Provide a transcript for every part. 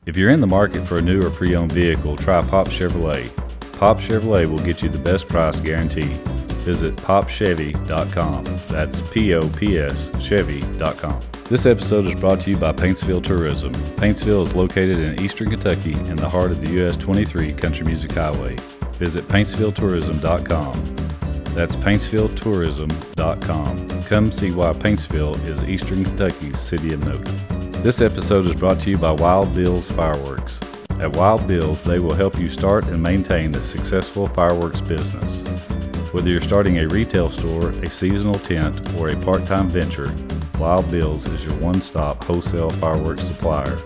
If you're in the market for a new or pre-owned vehicle, try Pop Chevrolet. Pop Chevrolet will get you the best price guaranteed. Visit popchevy.com. That's P-O-P-S Chevy.com. This episode is brought to you by Paintsville Tourism. Paintsville is located in eastern Kentucky in the heart of the US 23 Country Music Highway. Visit paintsvilletourism.com. That's paintsvilletourism.com. Come see why Paintsville is eastern Kentucky's city of note. This episode is brought to you by Wild Bill's Fireworks. At Wild Bill's, they will help you start and maintain a successful fireworks business. Whether you're starting a retail store, a seasonal tent, or a part-time venture, Wild Bill's is your one-stop wholesale fireworks supplier.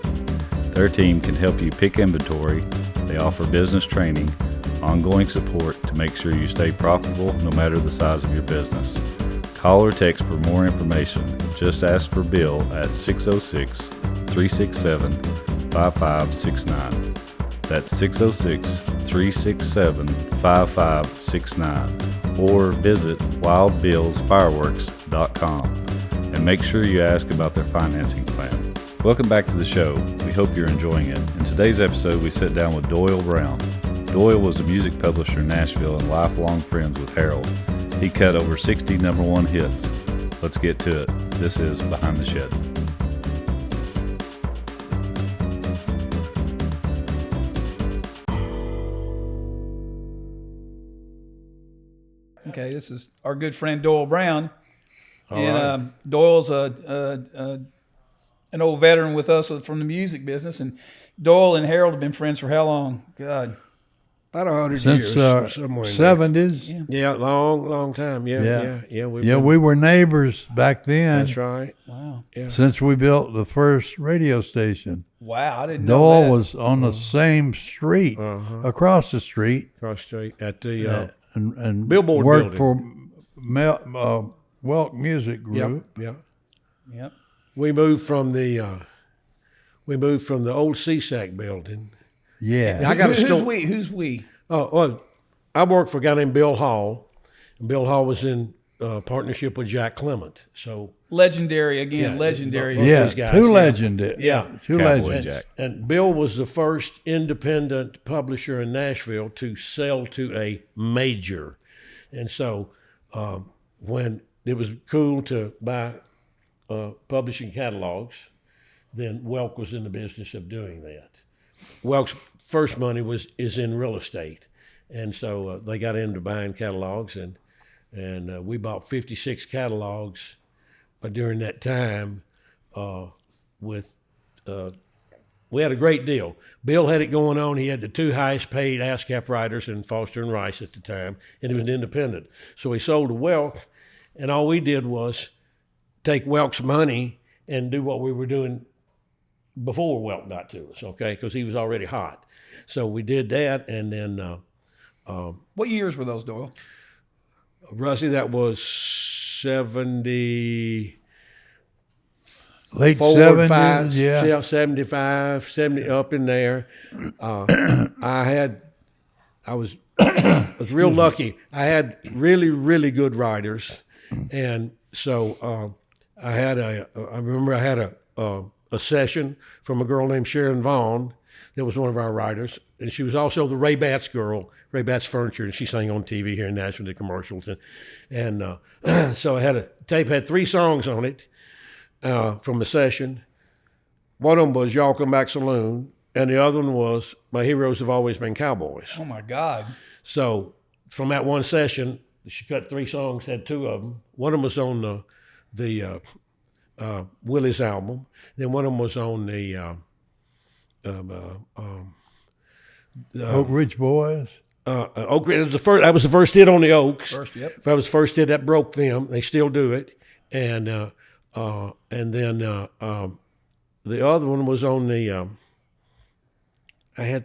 Their team can help you pick inventory. They offer business training, ongoing support to make sure you stay profitable no matter the size of your business. Call or text for more information. Just ask for Bill at 606-367-5569. That's 606-367-5569. Or visit wildbillsfireworks.com and make sure you ask about their financing plan. Welcome back to the show. We hope you're enjoying it. In today's episode, we sit down with Doyle Brown. Doyle was a music publisher in Nashville and lifelong friends with Harold. He cut over 60 number one hits. Let's get to it. This is Behind the Shed. Okay, this is our good friend Doyle Brown. Doyle's an old veteran with us from the music business. And Doyle and Harold have been friends for how long? God. About 100 Since years. Somewhere in 70s. Yeah, long time. Yeah. We were neighbors back then. That's right. Wow. Yeah. Since we built the first radio station. Wow, I didn't know Doyle that. was on the same street, across the street. Across the street at the and Billboard worked building. for Welk Music Group. Yep. We moved from the old CSAC building. Yeah. I got a Who's we? Oh, well, I worked for a guy named Bill Hall. And Bill Hall was in partnership with Jack Clement. So Legendary again, Yeah, legendary. both Yeah, these guys, two yeah. legendary. Yeah. Two Cowboy legends. Jack. And Bill was the first independent publisher in Nashville to sell to a major. And so when it was cool to buy publishing catalogs, then Welk was in the business of doing that. Welk's first money is in real estate. And so they got into buying catalogs, and we bought 56 catalogs during that time we had a great deal. Bill had it going on. He had the two highest paid ASCAP writers in Foster and Rice at the time, and he was an independent. So he sold to Welk, and all we did was take Welk's money and do what we were doing before Welk got to us, okay? Because he was already hot. So we did that, and then... What years were those, Doyle? Rusty, that was 70... Late 75, 70s, yeah. 75, 70, up in there. I was real lucky. I had really, really good writers. And so I remember I had a session from a girl named Sharon Vaughn that was one of our writers. And she was also the Ray Batts girl, Ray Batts Furniture, and she sang on TV here in Nashville, the commercials. And so I had a tape, had 3 songs on it. From the session. One of them was Y'all Come Back Saloon, and the other one was My Heroes Have Always Been Cowboys. Oh, my God. So from that one session, she cut 3 songs, had 2 of them. One of them was on the Willie's album. Then one of them was on the Oak Ridge Boys. Oak Ridge. That was the first hit on the Oaks. First, yep. That was the first hit that broke them. They still do it. And then the other one was on the, I had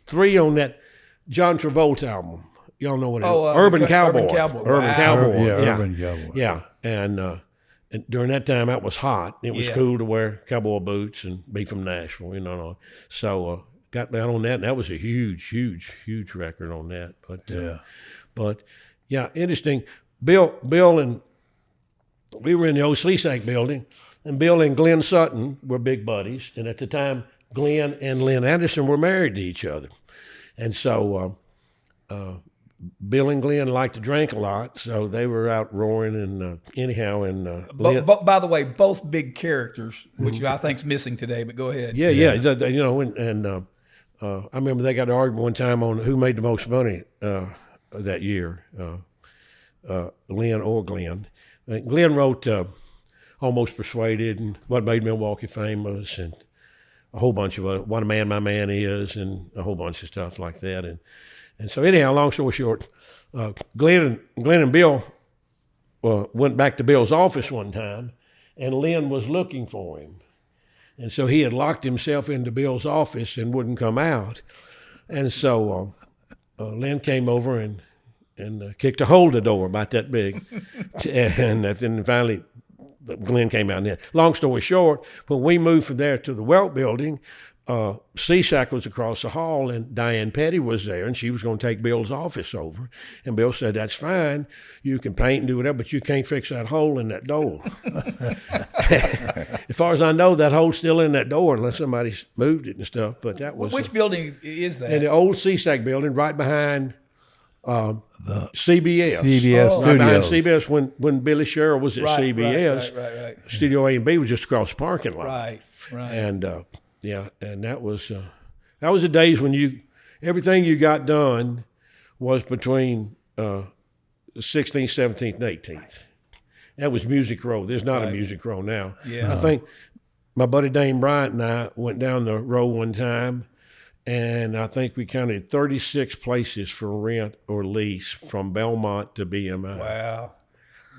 3 on that John Travolta album. Y'all know what it is. Urban Cowboy. Urban Cowboy. Urban Wow. Cowboy. Yeah, Urban Cowboy. Yeah. And during that time, that was hot. It was cool to wear cowboy boots and be from Nashville, you know. So got down on that, and that was a huge record on that. But interesting. Bill and we were in the old Sleesack building, and Bill and Glenn Sutton were big buddies. And at the time, Glenn and Lynn Anderson were married to each other. And so Bill and Glenn liked to drink a lot, so they were out roaring. And anyhow, and by the way, both big characters, which I think's missing today. But go ahead. Yeah. You know, and I remember they got to argue one time on who made the most money that year, Lynn or Glenn. Glenn wrote "Almost Persuaded" and "What Made Milwaukee Famous" and a whole bunch of "What a Man My Man Is" and a whole bunch of stuff like that. And so anyhow, long story short, Glenn and Bill went back to Bill's office one time, and Lynn was looking for him. And so he had locked himself into Bill's office and wouldn't come out. And so Lynn came over and kicked a hole in the door about that big. And then finally Glenn came out. And long story short, when we moved from there to the Welk building, CSAC was across the hall, and Diane Petty was there, and she was going to take Bill's office over. And Bill said, "That's fine. You can paint and do whatever, but you can't fix that hole in that door." As far as I know, that hole's still in that door unless somebody's moved it and stuff. But that was Which building is that? in the old CSAC building, right behind the CBS. CBS Right behind Studios. CBS when Billy Sherrill was at CBS. Right. Studio A&B was just across the parking lot. Right. And and that was the days when everything you got done was between 16th, 17th, and 18th. That was Music Row. There's not a Music Row now. Yeah. I think my buddy Dane Bryant and I went down the row one time, and I think we counted 36 places for rent or lease from Belmont to BMI.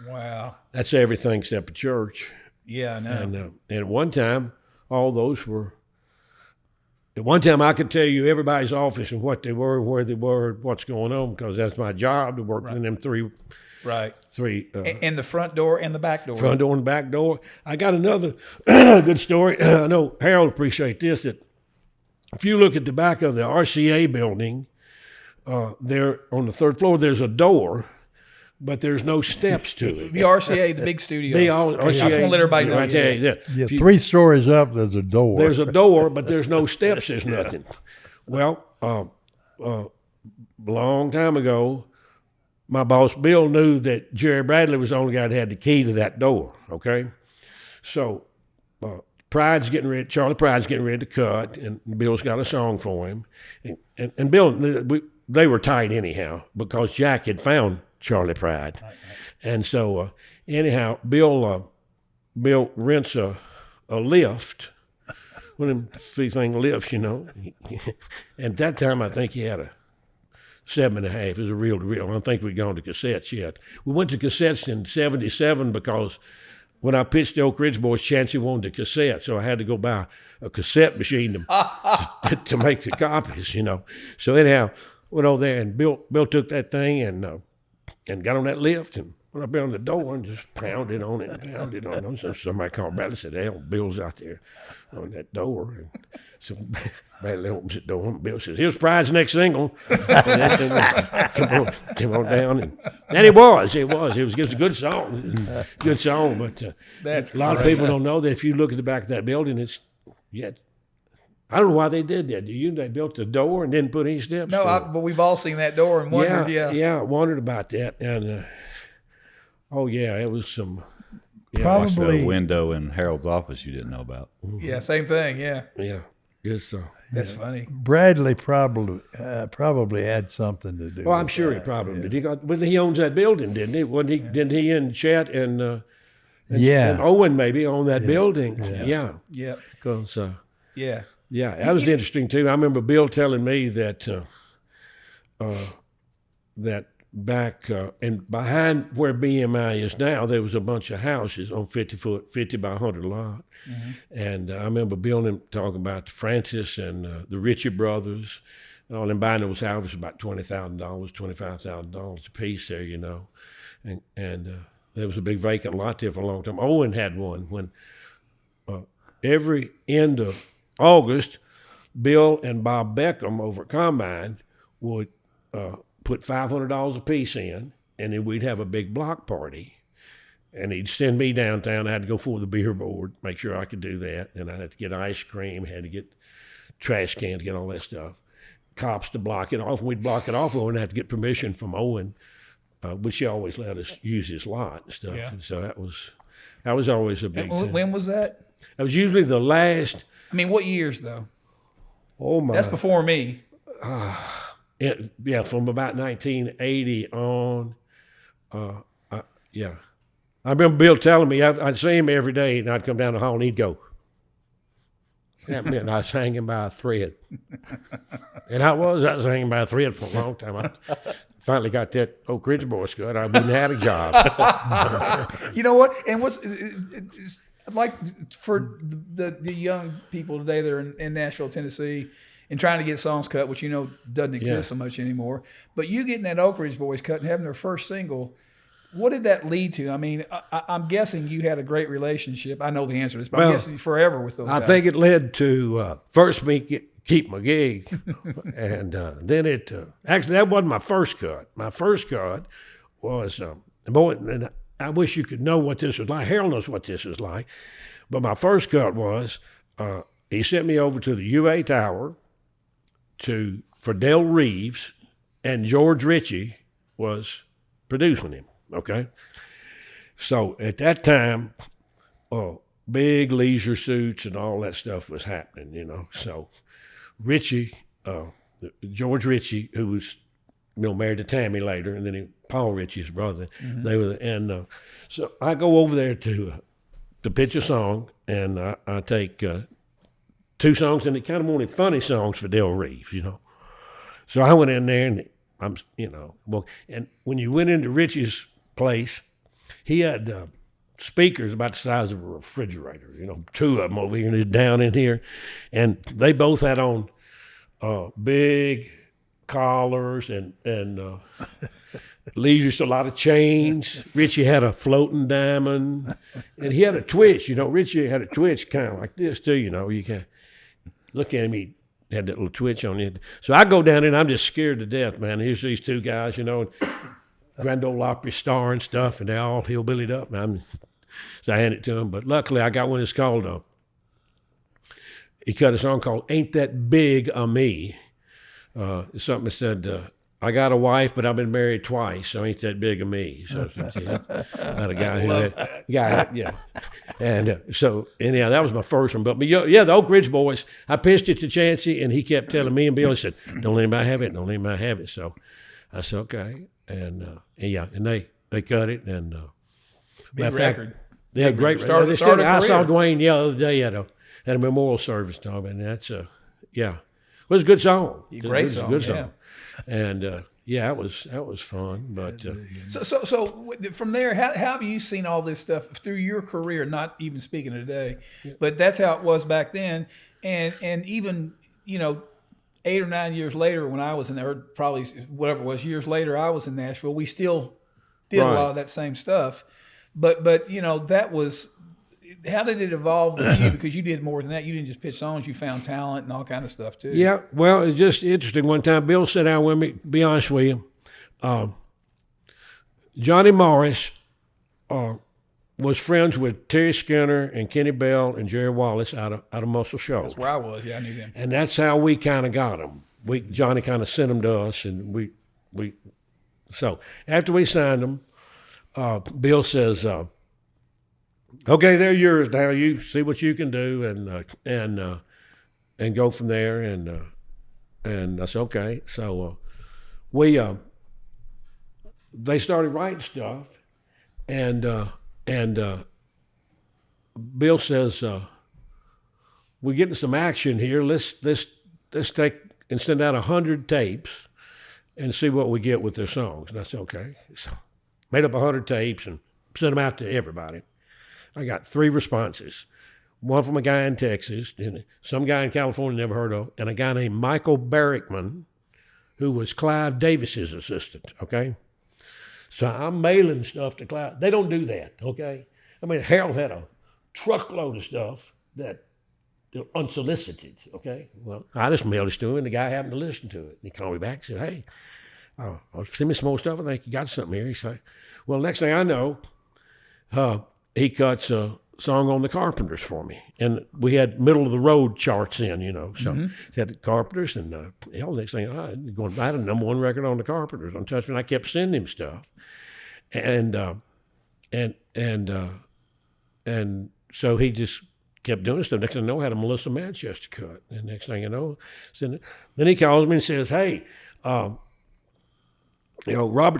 Wow. That's everything except a church. Yeah, I know. And at one time, all those were. At one time, I could tell you everybody's office and what they were, where they were, what's going on, because that's my job to work in them three. And the front door and the back door. Front door and back door. I got another good story. I know Harold will appreciate this. That if you look at the back of the RCA building, there on the third floor, there's a door, but there's no steps to it. The RCA, the big studio. RCA. I just want to let everybody know. Right there, Yeah, 3 stories up, there's a door. There's a door, but there's no steps. There's nothing. Well, a long time ago, my boss Bill knew that Jerry Bradley was the only guy that had the key to that door. Okay, so Charlie Pride's getting ready to cut, and Bill's got a song for him, and Bill, they were tight anyhow because Jack had found Charlie Pride. Right. And so anyhow, Bill rents a lift, one of them 3-thing lifts, you know. And at that time, I think he had a 7.5. It was a reel-to-reel. I don't think we'd gone to cassettes yet. We went to cassettes in 77 because when I pitched the Oak Ridge Boys, Chancey wanted a cassette, so I had to go buy a cassette machine to make the copies, you know. So anyhow, went over there, and Bill took that thing and got on that lift and went up there on the door and just pounded on it. So somebody called Bradley and said, "Hell, Bill's out there on that door." And so Bradley opens the door and Bill says, "Here's Pride's next single." And that come on down. And it was a good song. But That's a lot of people don't know that if you look at the back of that building, I don't know why they did that. Do you? They built the door and didn't put any steps. No, but we've all seen that door and wondered. Yeah, wondered about that. And it was some. Yeah, Probably the window in Harold's office you didn't know about. Yeah, same thing. Yeah. Good so. That's funny. Bradley probably had something to do. Well, I'm with sure that. he probably did. He owns that building, didn't he? Didn't he and Chet and Owen maybe own that building? Yeah. Because yeah, that was interesting too. I remember Bill telling me that that back and behind where BMI is now, there was a bunch of houses on 50 by 100 lot. Mm-hmm. And I remember Bill and them talking about Francis and the Ritchie brothers. And all them buying those houses about $20,000, $25,000 a piece there, you know. And there was a big vacant lot there for a long time. Owen had one when every end of August, Bill and Bob Beckham over at Combine would put $500 a piece in, and then we'd have a big block party. And he'd send me downtown. I had to go for the beer board, make sure I could do that. And I had to get ice cream, had to get trash cans, get all that stuff. Cops to block it off. We'd block it off. We wouldn't have to get permission from Owen, but she always let us use his lot and stuff. Yeah. And so that was always a big thing. When was that? It was usually the last. I mean, what years though? Oh my! That's before me. Yeah, from about 1980 on. Yeah, I remember Bill telling me I'd see him every day, and I'd come down the hall and he'd go. That meant I was hanging by a thread. And I was hanging by a thread for a long time. I finally got that Oak Ridge Boys cut. I wouldn't have a job. You know what? And it's like for the young people today that are in Nashville, Tennessee, and trying to get songs cut, which doesn't exist so much anymore. But you getting that Oak Ridge Boys cut and having their first single, what did that lead to? I mean, I'm guessing you had a great relationship. I know the answer to this, but I'm guessing forever with those guys. I think it led to first me keep my gig, and then it actually that wasn't my first cut. My first cut was boy, and I wish you could know what this was like. Harold knows what this is like, but my first cut was he sent me over to the UA Tower for Del Reeves, and George Ritchie was producing him. Okay, so at that time, big leisure suits and all that stuff was happening, So Ritchie, George Ritchie, who was married to Tammy later, and then Paul Ritchie's brother, they were, and so I go over there to pitch a song, and I take 2 songs, and they kind of wanted funny songs for Del Reeves, So I went in there, and I'm, well, and when you went into Ritchie's place, he had speakers about the size of a refrigerator, 2 of them over here and he's down in here. And they both had on big collars and leisure, a lot of chains. Ritchie had a floating diamond, and he had a twitch. Ritchie had a twitch kind of like this too, You can look at him, he had that little twitch on it. So I go down there and I'm just scared to death, man. Here's these 2 guys, Grand Ole Opry star and stuff, and they're all hillbillied up. So I hand it to him. But luckily, I got one that's called, he cut a song called Ain't That Big a Me. Something that said, I got a wife, but I've been married twice, so ain't that big a me. So not a guy who yeah. And so anyhow, that was my first one. But the Oak Ridge Boys, I pitched it to Chancey, and he kept telling me and Bill, he said, don't let anybody have it, don't let anybody have it. So I said, okay. And they cut it, and big record. They had great record. I saw Dwayne the other day at a memorial service, Tom, and that's it was a good song. Great song. Good song. And that was fun. But so from there, how have you seen all this stuff through your career? Not even speaking of today, but that's how it was back then, and even 8 or 9 years later, when I was in there, probably whatever it was, years later, I was in Nashville. We still did a lot of that same stuff, but that was. How did it evolve with you? Because you did more than that. You didn't just pitch songs. You found talent and all kind of stuff too. Yeah, well, it's just interesting. One time, Bill sat down with me. Be honest with you, Johnny Morris was friends with Terry Skinner and Kenny Bell and Jerry Wallace out of Muscle Shoals. That's where I was. Yeah, I knew them. And that's how we kind of got them. Johnny kind of sent them to us, and we. So after we signed them, Bill says, "Okay, they're yours now. You see what you can do, and go from there." And I said, "Okay." So they started writing stuff, and Bill says, "We're getting some action here. Let's take and send out 100 tapes and see what we get with their songs." And I said, "Okay." So made up 100 tapes and sent them out to everybody. I got 3 responses. One from a guy in Texas, and some guy in California never heard of, and a guy named Michael Barrickman, who was Clive Davis's assistant, okay? So I'm mailing stuff to Clive. They don't do that, okay? I mean, Harold had a truckload of stuff that they're unsolicited, okay? Well, I just mailed it to him, and the guy happened to listen to it. He called me back and said, "Hey, send me some more stuff. I think you got something here." He said, well, next thing I know, he cuts song on the Carpenters for me. And we had middle of the road charts in, So had the Carpenters and next thing I had a number one record on the Carpenters on Touch Me. And I kept sending him stuff. And so he just kept doing stuff. Next thing I know, I had a Melissa Manchester cut. And next thing I know, then he calls me and says, hey, Robert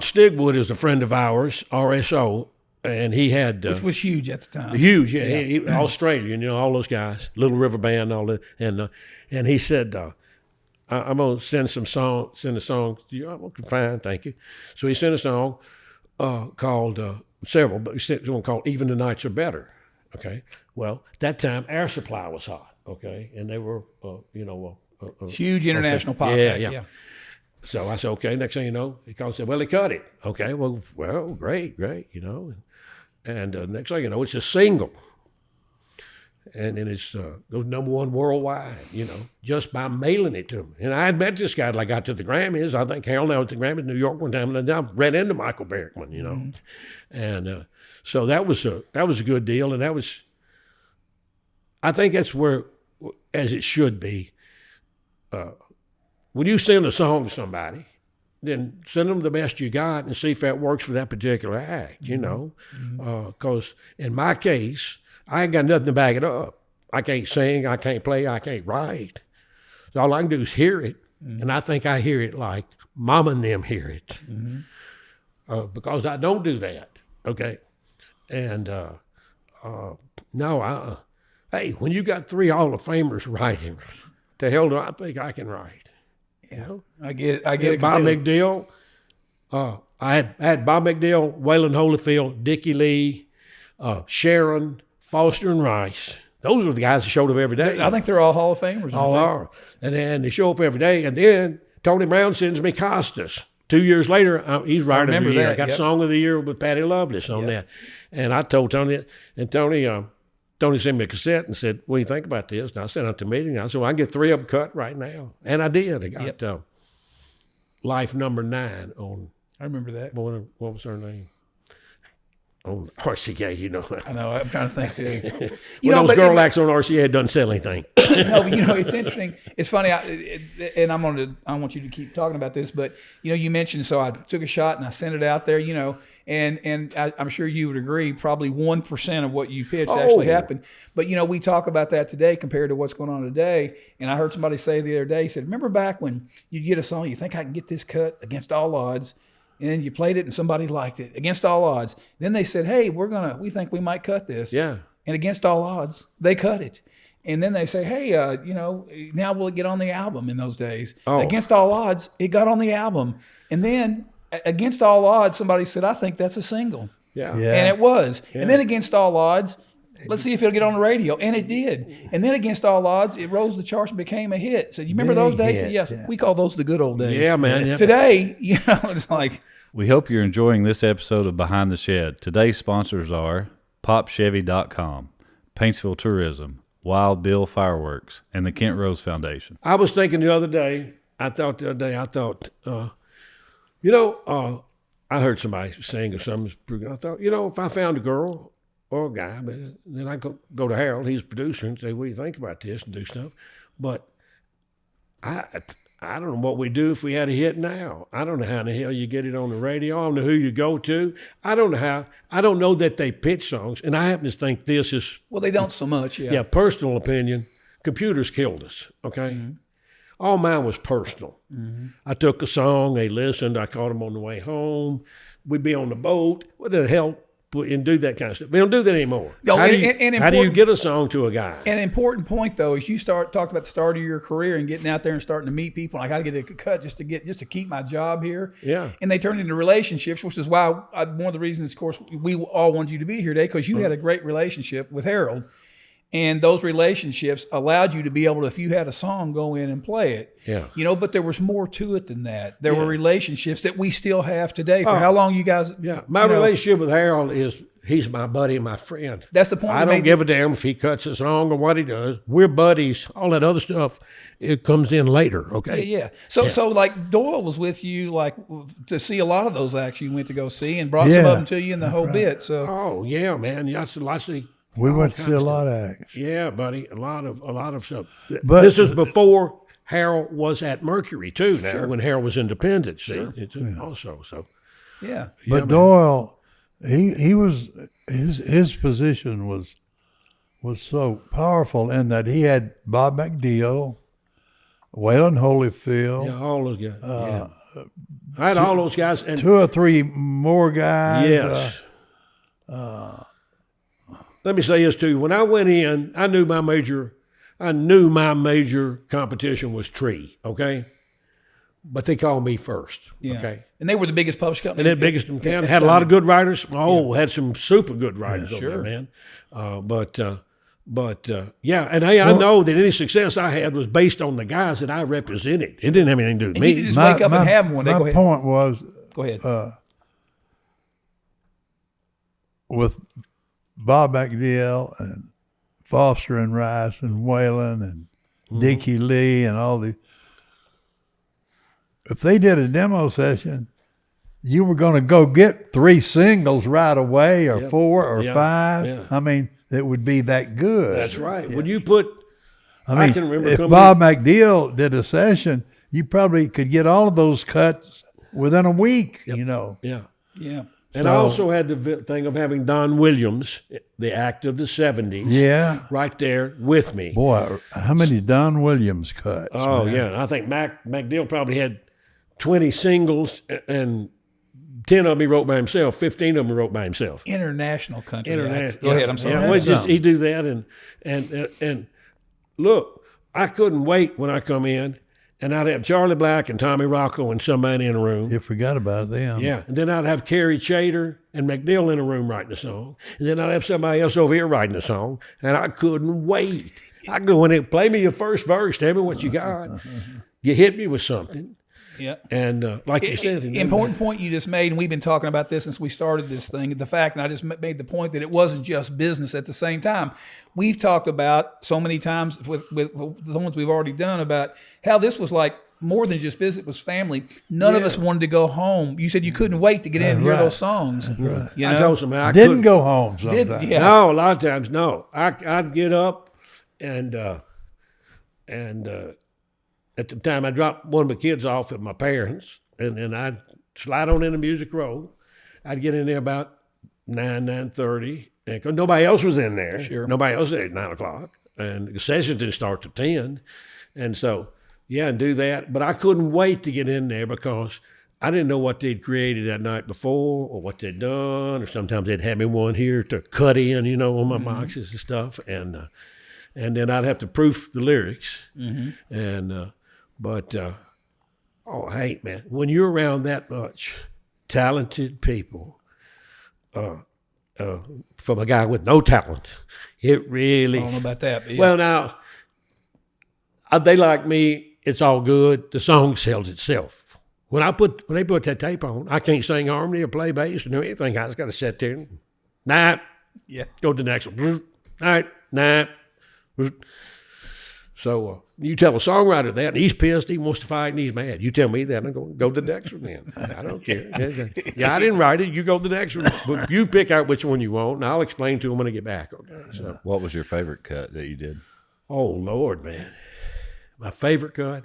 Stigwood is a friend of ours, RSO, and he had... which was huge at the time. Huge, yeah. He, Australian, all those guys, Little River Band, all that. And he said, I'm going to send a song to you. I'm okay, fine, thank you. So he sent a song called, several, but he sent one called Even the Nights Are Better, okay? Well, at that time, Air Supply was hot, okay? And they were, huge international pop. Yeah. So I said, okay, next thing you know, he called and said, well, he cut it. Okay, well, great, And next thing you know, it's a single. And then it's goes number one worldwide, just by mailing it to him. And I had met this guy till I got to the Grammys. I think Harold and I was at the Grammys in New York one time, and I ran into Michael Berkman, And so that was a good deal, and I think that's where, as it should be, when you send a song to somebody, then send them the best you got and see if that works for that particular act, Because in my case, I ain't got nothing to back it up. I can't sing, I can't play, I can't write. So all I can do is hear it, and I think I hear it like Mama and them hear it. Because I don't do that, okay? And hey, when you got 3 Hall of Famers writing, the hell do I think I can write? I get it. Bob McDill. I had Bob McDill, Waylon Holyfield, Dickie Lee, Sharon, Foster, and Rice. Those are the guys that showed up every day. I think they're all Hall of Famers. All are. And then they show up every day. And then Tony Brown sends me Costas. 2 years later, he's writing of the year. I got Song of the Year with Patty Loveless on that. And I told Tony that. And Tony sent me a cassette and said, what do you think about this? And I sent out to the meeting. I said, well, I can get 3 of them cut right now. And I did. I got Life Number 9 on. I remember that. What was her name? On RCA, I know. I'm trying to think too. Those girl acts on RCA doesn't sell anything. No, but it's interesting. It's funny, and I want you to keep talking about this, but you mentioned, so I took a shot and I sent it out there, and I'm sure you would agree, probably 1% of what you pitched actually happened. But we talk about that today compared to what's going on today. And I heard somebody say the other day, he said, remember back when you get a song, you think I can get this cut against all odds, and you played it and somebody liked it against all odds. Then they said, hey, we think we might cut this. Yeah. And against all odds, they cut it. And then they say, hey, now will it get on the album in those days? Oh. Against all odds, it got on the album. And then against all odds, somebody said, I think that's a single. Yeah. And it was. Yeah. And then against all odds, let's see if it'll get on the radio. And it did. And then against all odds, it rose the charts and became a hit. So you remember those days? Yes, we call those the good old days. Yeah, man. Yeah. Today, it's like... We hope you're enjoying this episode of Behind the Shed. Today's sponsors are PopChevy.com, Paintsville Tourism, Wild Bill Fireworks, and the Kent Rose Foundation. I was thinking the other day, I thought, I heard somebody sing or something. I thought, if I found a girl or a guy, then I go to Harold, he's a producer, and say, what do you think about this, and do stuff. But I don't know what we do if we had a hit now. I don't know how in the hell you get it on the radio. I don't know who you go to. I don't know how. I don't know that they pitch songs. And I happen to think this is... Well, they don't so much, yeah. Yeah, personal opinion. Computers killed us, okay? Mm-hmm. All mine was personal. Mm-hmm. I took a song, they listened, I caught them on the way home. We'd be on the boat. What the hell? And do that kind of stuff. We don't do that anymore. How do you get a song to a guy? An important point, though, is you talked about the start of your career and getting out there and starting to meet people. I got to get a cut just to keep my job here. Yeah. And they turned into relationships, which is why one of the reasons, of course, we all wanted you to be here today, because you had a great relationship with Harold. And those relationships allowed you to be able to, if you had a song, go in and play it. Yeah. But there was more to it than that. There were relationships that we still have today. For how long you guys... Yeah. My relationship with Harold is he's my buddy and my friend. That's the point. I don't give a damn if he cuts a song or what he does. We're buddies. All that other stuff, it comes in later, okay? Yeah. So like Doyle was with you like to see a lot of those acts you went to go see and brought some of them to you in the whole bit. So. Oh, yeah, man. We went to see a lot of acts. Yeah, buddy, a lot of stuff. But- this is before Harold was at Mercury too. Now, when Harold was independent, see, also so. Yeah. But Doyle, he was his position was so powerful in that he had Bob McDeal, Waylon Holyfield, Yeah, all those guys. I had all those guys, and 2 or 3 more guys. yes. Let me say this too. When I went in, I knew my major competition was Tree. Okay, but they called me first. Yeah. Okay. And they were the biggest publishing company. And they're biggest in town. Had a lot of good writers. Had some super good writers over there, man. Yeah, and I know that any success I had was based on the guys that I represented. It didn't have anything to do with And me. you could just wake up and have them one day. My Go ahead. point was Go ahead. with Bob McDeal and Foster and Rice and Waylon and Dickie Lee and all these. If they did a demo session, you were going to go get 3 singles right away, or 4 or 5. Yeah. I mean, it would be that good. That's right. When you put, I mean, can remember if coming Bob McDeal did a session, you probably could get all of those cuts within a week. You know. yeah. Yeah. And I also had the thing of having Don Williams, the act of the 70s, Yeah. right there with me. Boy, how many Don Williams cuts? Oh, man. yeah. And I think McDeal probably had 20 singles, and 10 of them he wrote by himself, 15 of them he wrote by himself. International country. International. Go ahead. I'm sorry. Yeah, well, he'd do that. And look, I couldn't wait when I come in, and I'd have Charlie Black and Tommy Rocco and somebody in a room. You forgot about them. Yeah, and then I'd have Kerry Chater and McDill in a room writing a song, and then I'd have somebody else over here writing a song, and I couldn't wait. I'd go in there, play me your first verse, tell me what you got. You hit me with something. Yeah. And like you said, Important point you just made, and we've been talking about this since we started this thing, the fact, and I just made the point that it wasn't just business at the same time. We've talked about so many times with the ones we've already done about how this was like more than just business, it was family. None of us wanted to go home. You said you couldn't wait to get in and hear those songs. Right. You know? I told somebody I Didn't couldn't go home sometimes. Yeah. No, a lot of times, no. I'd get up and at the time I dropped one of my kids off at my parents', and then I'd slide on into Music Row. I'd get in there about 9:30, because nobody else was in there. Sure. Nobody else was there at 9 o'clock. And the session didn't start till 10. And so, yeah, and do that. But I couldn't wait to get in there because I didn't know what they'd created that night before or what they'd done. Or sometimes they'd have me one here to cut in, you know, on my boxes and stuff. And then I'd have to proof the lyrics. But hey, man, when you're around that much talented people, from a guy with no talent, it really. I don't know about that. But yeah. Well, now, they like me, it's all good. The song sells itself. When they put that tape on, I can't sing harmony or play bass or do anything. I just got to sit there and, Yeah. go to the next one. All right, So you tell a songwriter that, and he's pissed, he wants to fight, and he's mad. You tell me that, I'm going to go to the next one then. I don't care. Yeah, I didn't write it. You go to the next one. But you pick out which one you want, and I'll explain to him when I get back. Okay. So, What was your favorite cut that you did? oh, Lord, man. My favorite cut?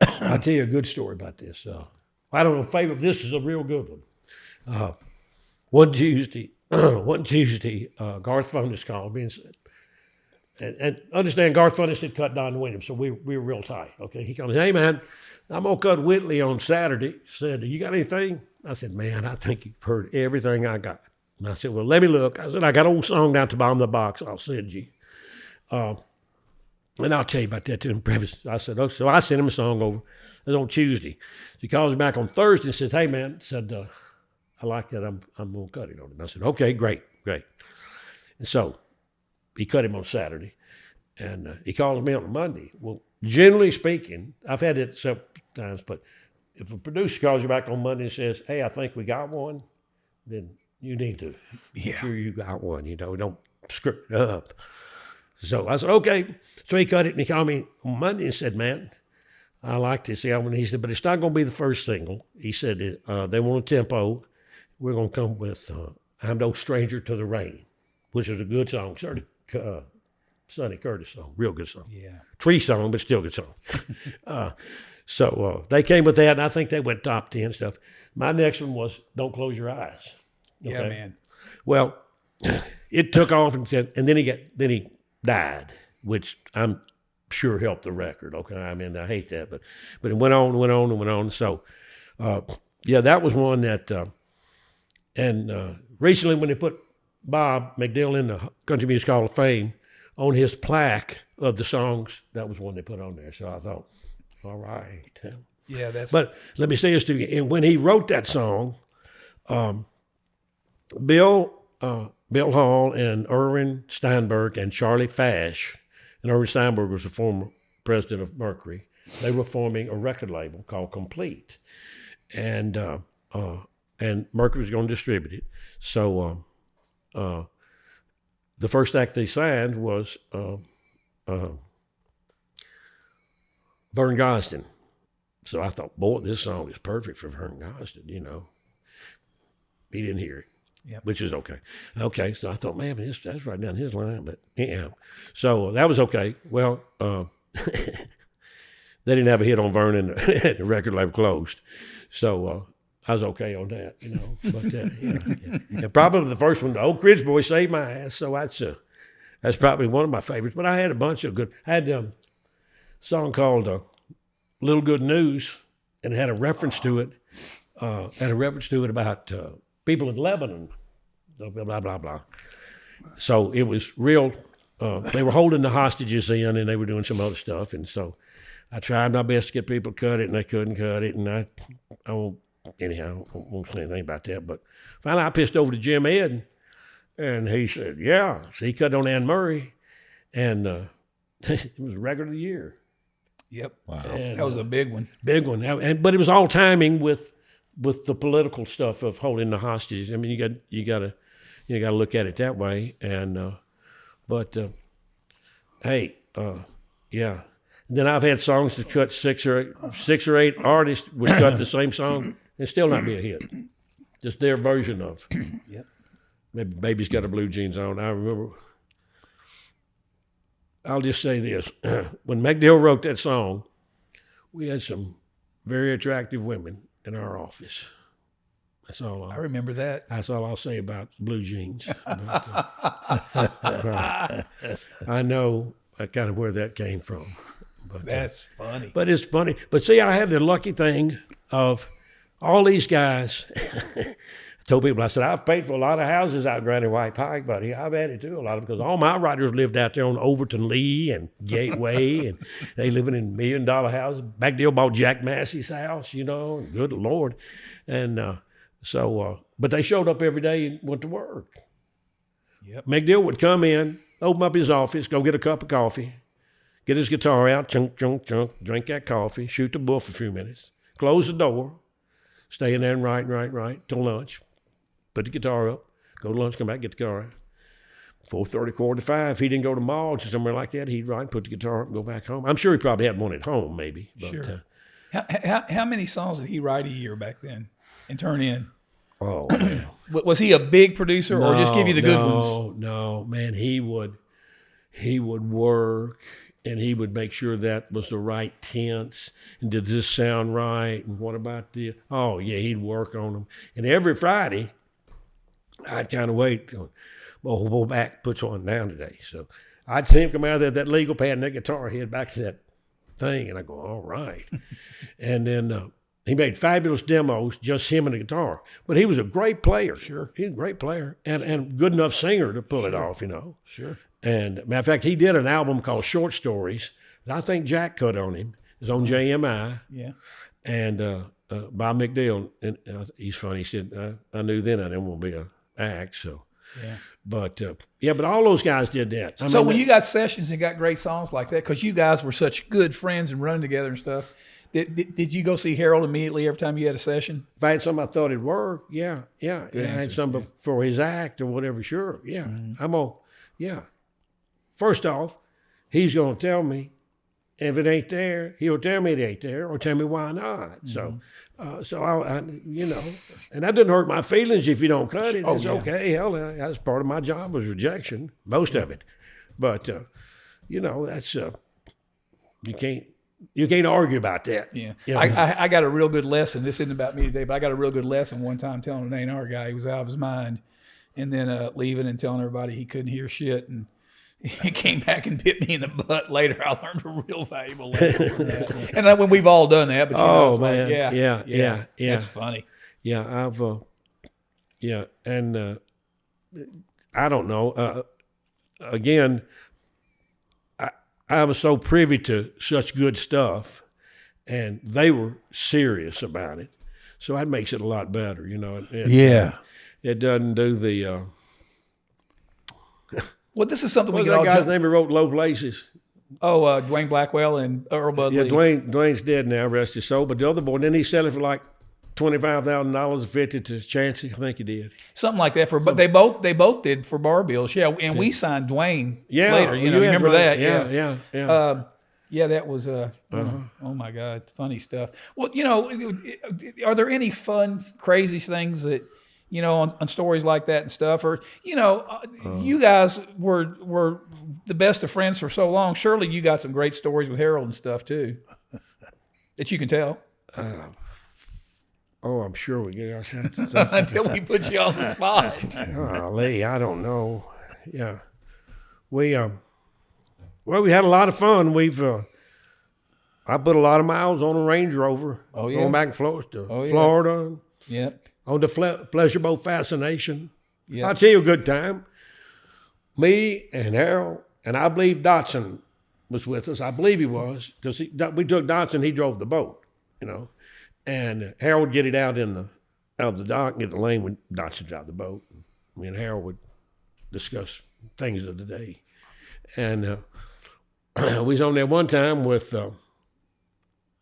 I'll tell you a good story about this. I don't know, favorite, this is a real good one. One Tuesday, Garth Funnis called me and said, and understand Garth Funnis had cut Don Williams, so we were real tight. Okay, he comes, hey man, I'm gonna cut Whitley on Saturday. Said, you got anything? I said, man, I think you've heard everything I got. And I said, well, let me look. I said, I got an old song down at the bottom of the box. I'll send you. And I'll tell you about that too in preface. I said, okay. So I sent him a song over. It was on Tuesday. He calls me back on Thursday and says, hey man, said, I like that. I'm gonna cut it on him. I said, okay, great. And so he cut him on Saturday, and he calls me on Monday. Well, generally speaking, I've had it several times, but if a producer calls you back on Monday and says, hey, I think we got one, then you need to make sure you got one, you know, don't script it up. So I said, okay. So he cut it, and he called me on Monday and said, man, I like this album. He said, but it's not going to be the first single. He said, they want a tempo. We're going to come with I'm No Stranger to the Rain. which is a good song. Sonny Curtis song, real good song. Yeah. Tree song, but still good song. So they came with that, and I think they went top 10 stuff. My next one was Don't Close Your Eyes. Yeah, man. Well, it took off, and then he died, which I'm sure helped the record. Okay, I mean, I hate that, but it went on and went on and went on. So, yeah, that was one that. And recently, when they put Bob McDill in the Country Music Hall of Fame, on his plaque of the songs, that was one they put on there. So I thought, all right. Yeah, that's. But let me say this to you. And when he wrote that song, Bill Hall and Erwin Steinberg and Charlie Fash, and Erwin Steinberg was the former president of Mercury, they were forming a record label called Complete. And Mercury was going to distribute it. So the first act they signed was Vern Gosdin. So I thought, boy, this song is perfect for Vern Gosdin, you know. He didn't hear it, which is okay. Okay, so I thought, man, that's right down his line, but yeah. So that was okay. Well, they didn't have a hit on Vern, and the record label closed. So I was okay on that, you know. But yeah. And probably the first one, the Oak Ridge Boy Saved My Ass. So that's probably one of my favorites. But I had a bunch of good. I had a song called "Little Good News," and it had a reference to it. About people in Lebanon. Blah blah blah blah. So it was real. They were holding the hostages in, and they were doing some other stuff. And so I tried my best to get people to cut it, and they couldn't cut it. And I won't. Anyhow, I won't say anything about that. But finally, I pissed over to Jim Ed, and he said, yeah. So he cut on Ann Murray, and it was record of the year. Yep. Wow. And that was a big one. Big one. But it was all timing with the political stuff of holding the hostages. I mean, you got to look at it that way. And hey, yeah. And then I've had songs that cut six or eight artists would cut the same song and still not be a hit. Just their version of. Yep. Maybe Baby's Got a Blue Jeans On. I remember. I'll just say this: when McDill wrote that song, we had some very attractive women in our office. That's all. I remember that. That's all I'll say about blue jeans. But, I know kind of where that came from. But, That's funny. But it's funny. But see, I had the lucky thing of all these guys. I told people, I said, I've paid for a lot of houses out in Granny White Pike, buddy. I've added to a lot of them because all my writers lived out there on Overton Lee and Gateway, and they living in $1 million houses. McDill bought Jack Massey's house, you know, and good Lord. And but they showed up every day and went to work. Yep. McDill would come in, open up his office, go get a cup of coffee, get his guitar out, chunk, chunk, chunk, drink that coffee, shoot the bull for a few minutes, close the door, stay in there and write till lunch, put the guitar up, go to lunch, come back, get the guitar out. 4:30, 4:45, if he didn't go to mall or somewhere like that, he'd write, put the guitar up and go back home. I'm sure he probably had one at home, maybe. But, sure. How many songs did he write a year back then and turn in? Oh, man. Was he a big producer or just give you the good ones? No, man. He would work, and he would make sure that was the right tense, and did this sound right, and what about the, oh, yeah, he'd work on them. And every Friday, I'd kind of wait, well, we'll back, puts one down today. So I'd see him come out there, that legal pad and that guitar, head back to that thing, and I go, all right. And then he made fabulous demos, just him and the guitar. But he was a great player. Sure. He was a great player and good enough singer to pull it off, you know. Sure. And matter of fact, he did an album called Short Stories that I think Jack cut on him. It was on JMI. Yeah. And Bob McDill, and he's funny, he said, I knew then I didn't want to be an act, so. Yeah. But, but all those guys did that. So when you got sessions and got great songs like that, because you guys were such good friends and running together and stuff, did you go see Harold immediately every time you had a session? If I had something I thought it'd work, yeah. I had something for his act or whatever, sure, yeah. Mm-hmm. First off, he's going to tell me If it ain't there, he'll tell me it ain't there, or tell me why not. So I, you know, and that doesn't hurt my feelings if you don't cut it. It's okay. Hell, that's part of my job was rejection, most of it. But you know, that's you can't argue about that. Yeah, You know? I got a real good lesson. This isn't about me today, but I got a real good lesson one time telling an A&R guy he was out of his mind, and then leaving and telling everybody he couldn't hear shit, and he came back and bit me in the butt later. I learned a real valuable lesson from that. And when we've all done that, but you know, it's man, like, yeah, that's funny. Yeah, I've and I don't know. Again, I was so privy to such good stuff, and they were serious about it, so that makes it a lot better, you know. It doesn't do the. Well, this is something What's we can that all guy's name who wrote Low Places? Oh, Dwayne Blackwell and Earl Bud Yeah, Lee. Dwayne's dead now, rest his soul. But the other boy, didn't he sell it for like $25,000, 50 to Chancey? I think he did. Something like that. But they both did for bar bills. Yeah, and we signed Dwayne later. You know, you remember that? Yeah. Yeah, that was oh my God, funny stuff. Well, you know, are there any fun, crazy things that, you know, on stories like that and stuff, or, you know, you guys were the best of friends for so long. Surely you got some great stories with Harold and stuff too, that you can tell. I'm sure we get ourselves. Until we put you on the spot. Lee, I don't know. Yeah, we we had a lot of fun. I put a lot of miles on a Range Rover. Oh yeah, going back to Florida. Yep. On the pleasure boat Fascination. Yeah. I'll tell you a good time. Me and Harold, and I believe Dotson was with us. I believe he was, because we took Dotson, he drove the boat, you know. And Harold would get it out of the dock and get the lane when Dotson's out of the boat. Me and Harold would discuss things of the day. And we was on there one time with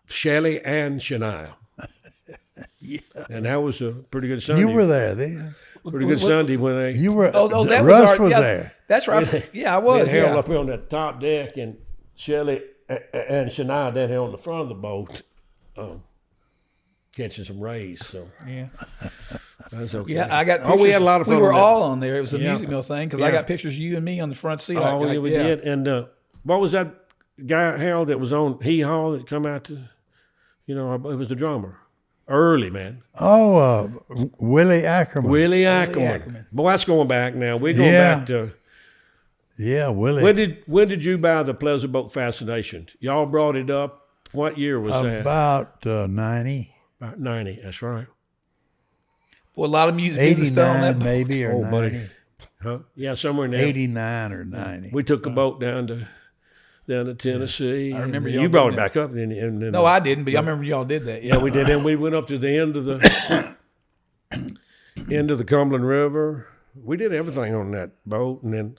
Shelley and Shania. Yeah. And that was a pretty good Sunday. You were there then. Pretty good Sunday when they. You were. That Russ was yeah, there. That's right. Yeah, I was. Harold up here on that top deck, and Shelley and Shania down here on the front of the boat, catching some rays. So yeah, that's okay. Yeah, I got. Pictures. We had a lot of fun. We were on that. all on there. It was a music mill thing because I got pictures of you and me on the front seat. We did. And what was that guy Harold that was on Hee Haw that come out to? You know, it was the drummer. Early, man. Oh, Willie Ackerman. Willie Ackerman. Boy, that's going back now. We're going back to. Yeah, Willie. When did you buy the Pleasure Boat Fascination? Y'all brought it up. What year was that? About 90. About 90. That's right. Well, a lot of music business stuff on that boat. Maybe or 90. Buddy. Huh? Yeah, somewhere in there. 89 or 90. We took a boat down to Tennessee. I remember you brought it back up. And no, I didn't, but I remember y'all did that. Yeah, we did. And we went up to the end of the Cumberland River. We did everything on that boat. And then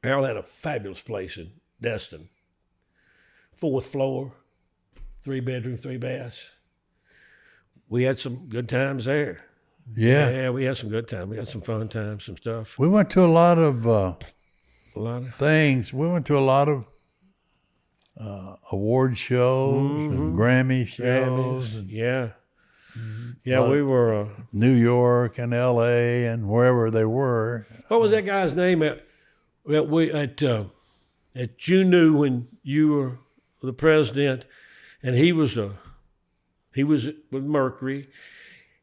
Harold had a fabulous place in Destin. 4th floor, 3 bedrooms, 3 baths. We had some good times there. Yeah, we had some good times. We had some fun times, some stuff. We went to a lot of things. We went to a lot of award shows and Grammy shows. We were New York and L.A. and wherever they were. What was that guy's name that you knew when you were the president? And he was with Mercury,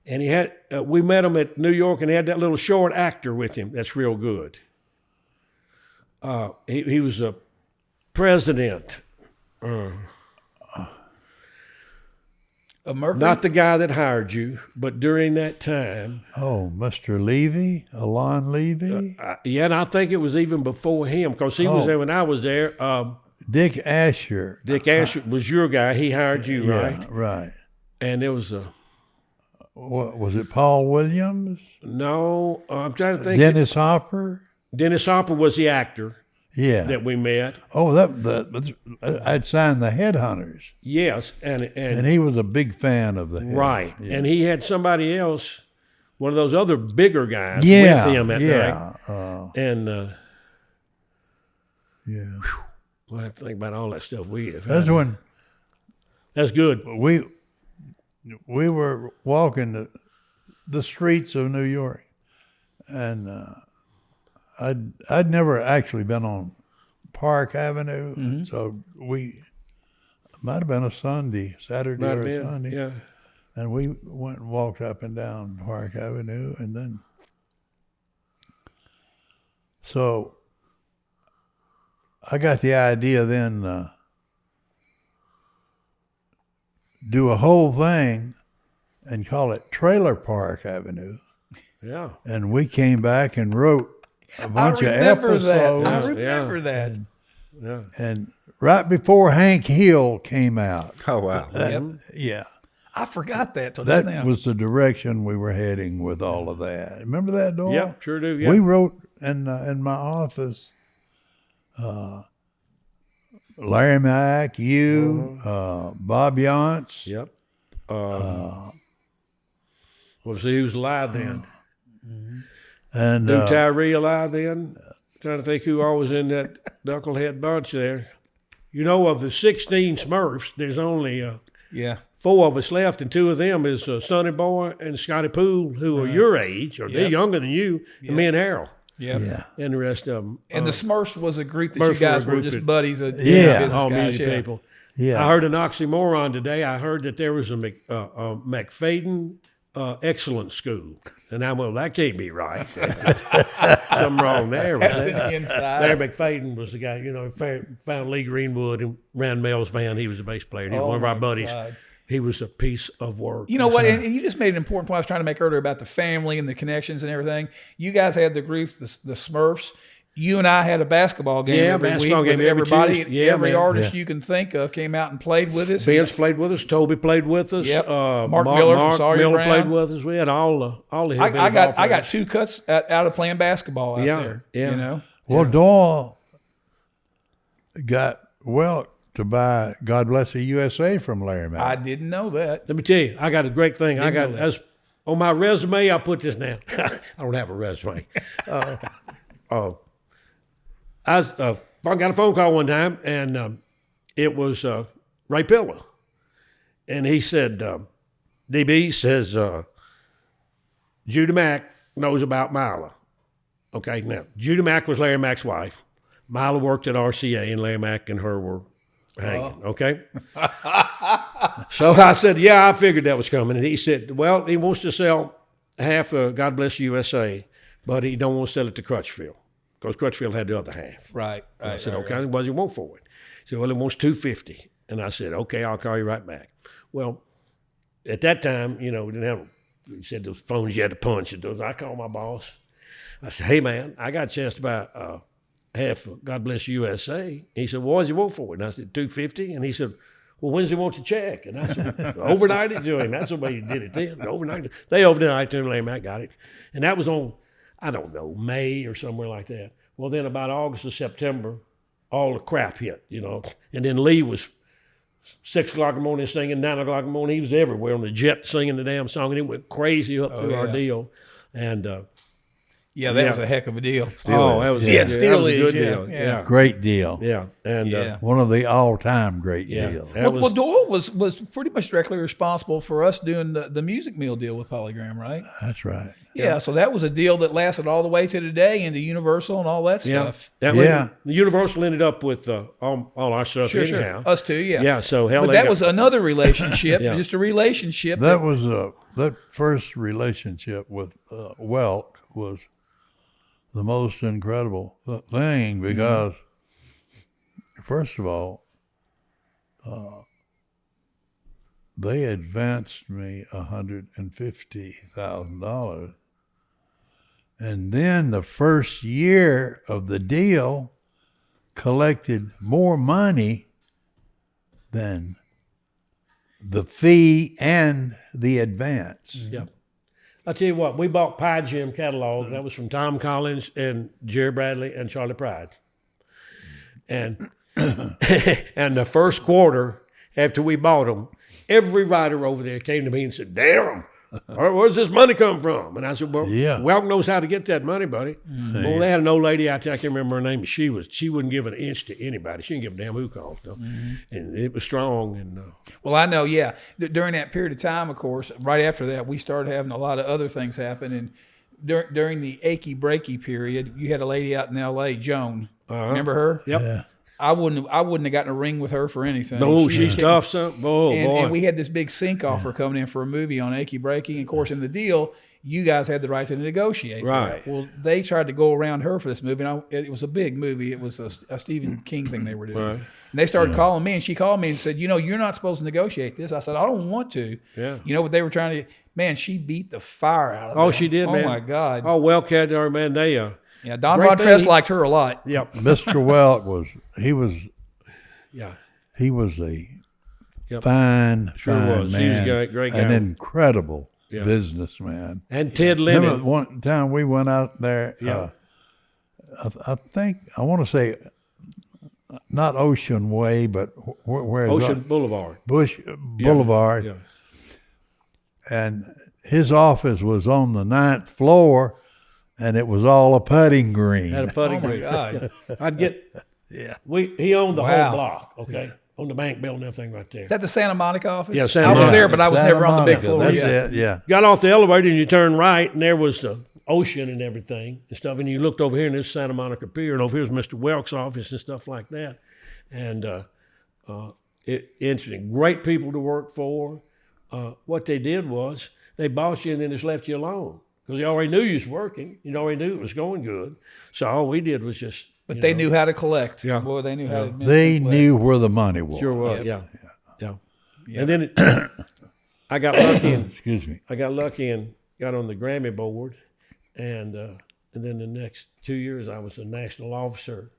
and he had we met him at New York, and he had that little short actor with him. That's real good. He was a president. Of Mercury? Not the guy that hired you, but during that time. Oh, Mr. Levy, Alon Levy? And I think it was even before him, because he was there when I was there. Dick Asher. Dick Asher was your guy. He hired you, right? Yeah, right. And there was what was it, Paul Williams? No, I'm trying to think. Dennis Hopper? Dennis Hopper was the actor. Yeah. That we met. Oh, I'd signed the Headhunters. Yes, and he was a big fan of the right. Yeah. And he had somebody else, one of those other bigger guys, with him at night. We'll have to think about all that stuff we have. That's when That's good. we were walking the streets of New York, and I'd never actually been on Park Avenue, Mm-hmm. so we might have been a Saturday or a Sunday, Yeah. and we went and walked up and down Park Avenue, and then so I got the idea then do a whole thing and call it Trailer Park Avenue. Yeah. And we came back and wrote a bunch of remember episodes. that. I remember that. Yeah. And right before Hank Hill came out. Oh, wow. Yeah. I forgot that till just now. That was the direction we were heading with all of that. Remember that, Doyle? Yeah, sure do. Yeah. We wrote in my office, Larry Mack, you, Bob Yance. Yep. Well, see who's alive then. And New Tyree alive then. Trying to think who all was in that knucklehead bunch there. You know, of the 16 Smurfs, there's only Yeah. 4 of us left, and 2 of them is Sonny Boy and Scotty Poole, who are your age, or they're younger than you, and me and Harold, Yep. yeah. and the rest of them. And the Smurfs was a group that Smurfs you guys were a were group just that- buddies of Yeah. business all guys, music people. Yeah. I heard an oxymoron today. I heard that there was a McFadden excellent school. And I went, well, that can't be right. Something wrong there. With that. Inside. Larry McFadden was the guy, you know, found Lee Greenwood and ran Mel's band. He was a bass player. He was one of our buddies. God. He was a piece of work. You know what? And you just made an important point I was trying to make earlier about the family and the connections and everything. You guys had the group, the Smurfs. You and I had a basketball game every basketball week game with every everybody. Tuesday. Yeah, every man. artist you can think of came out and played with us. Vince played with us. Toby played with us. Yep. Mark Miller from Sawyer Miller Brown. played with us. We had all the I got players. 2 cuts out of playing basketball out there. yeah. You know? Well, Doyle got Welk to buy God Bless the USA from Larry Mack. I didn't know that. Let me tell you, I got a great thing. I got know that. as on my resume. I put this down. I don't have a resume. I got a phone call one time, and it was Ray Pillow, and he said, "DB says Judy Mack knows about Mila." Okay, now Judy Mack was Larry Mack's wife. Mila worked at RCA, and Larry Mack and her were hanging. Okay. So I said, "Yeah, I figured that was coming." And he said, "Well, he wants to sell half of God Bless USA, but he don't want to sell it to Crutchfield because Crutchfield had the other half." Right. I said, "Okay, what does he want for it?" He said, "Well, he wants $250." And I said, "Okay, I'll call you right back." Well, at that time, you know, we didn't have. He said those phones you had to punch. I called my boss. I said, "Hey, man, I got a chance to buy half of God Bless USA." He said, "Well, what does he want for it?" And I said, $250. And he said, "Well, when does he want the check?" And I said, "Overnight it to him." That's the way you did it then. Overnight. They overnight to him, Larry Mack got it. And that was on, I don't know, May or somewhere like that. Well, then about August or September, all the crap hit, you know. And then Lee was 6 o'clock in the morning singing, 9 o'clock in the morning. He was everywhere on the jet singing the damn song. And it went crazy up through our deal. And Yeah, that was a heck of a deal. that was it still a good is, yeah, deal. yeah. Great deal. Yeah. And Yeah. One of the all-time great yeah. deals. That Well, Doyle was pretty much directly responsible for us doing the music meal deal with Polygram, right? That's right. Yeah, so that was a deal that lasted all the way to today into Universal and all that stuff. That Yeah. The Universal ended up with all our stuff anyhow. Us too, yeah. Yeah, so hell, But they that got- was another relationship, Yeah. just a relationship. That was that first relationship with Welk was the most incredible thing because, first of all, they advanced me $150,000, and then the first year of the deal collected more money than the fee and the advance. Yeah. I'll tell you what, we bought Pie Jam catalog. That was from Tom Collins and Jerry Bradley and Charlie Pride. And and the first quarter after we bought them, every writer over there came to me and said, "Damn, Where's this money come from? And I said, well, Yeah. Welk knows how to get that money, buddy. Well, they had an old lady out there, I can't remember her name, but she wouldn't give an inch to anybody. She didn't give a damn who called. No. And it was strong. And Well, I know, yeah. During that period of time, of course, right after that, we started having a lot of other things happen. And during the achy breaky period, you had a lady out in L.A., Joan. Remember her? Yep. Yeah. I wouldn't have gotten a ring with her for anything. no, she's tough, son. Oh, And, boy. and we had this big sync offer coming in for a movie on Achy Breaky. And of course, in the deal, you guys had the right to negotiate. Right. That. Well, they tried to go around her for this movie. And it was a big movie. It was a Stephen King thing they were doing. Right. And they started calling me, and she called me and said, you're not supposed to negotiate this. I said, I don't want to. Yeah. You know what they were trying to, man, she beat the fire out of Oh, them. she did, man. Oh, my God. Oh, Welk had her, man. They, Yeah, Don great Rodriguez thing. liked her a lot. yep. Mr. Welk Yeah. he was a Yep. fine Sure man, was. He was a great guy. an incredible Yeah. businessman. And Ted Remember Lennon. one time we went out there. Yeah. I think I want to say not Ocean Way, but where is Ocean that? Boulevard. Bush Boulevard, Yeah. and his office was on the 9th floor, and it was all a putting green. Had a putting Oh, my green. God. I'd get. Yeah. He owned the Wow. whole block. Okay. On the bank building, everything right there. Is that the Santa Monica office? Yeah, Santa I was Monica. there, but I was Santa never on the big Monica, floor. That's Yeah. it. Yeah. Got off the elevator and you turned right, and there was the ocean and everything and stuff. And you looked over here, and there's Santa Monica Pier, and over here's Mr. Welk's office and stuff like that. And interesting, great people to work for. What they did was they bought you and then just left you alone because they already knew you was working. You already knew it was going good. So all we did was just. But they knew how to collect. Yeah. Boy, they knew how to. They knew where the money was. Sure was, yeah. And then I got lucky and Excuse me. got on the Grammy board, and then the next 2 years I was a national officer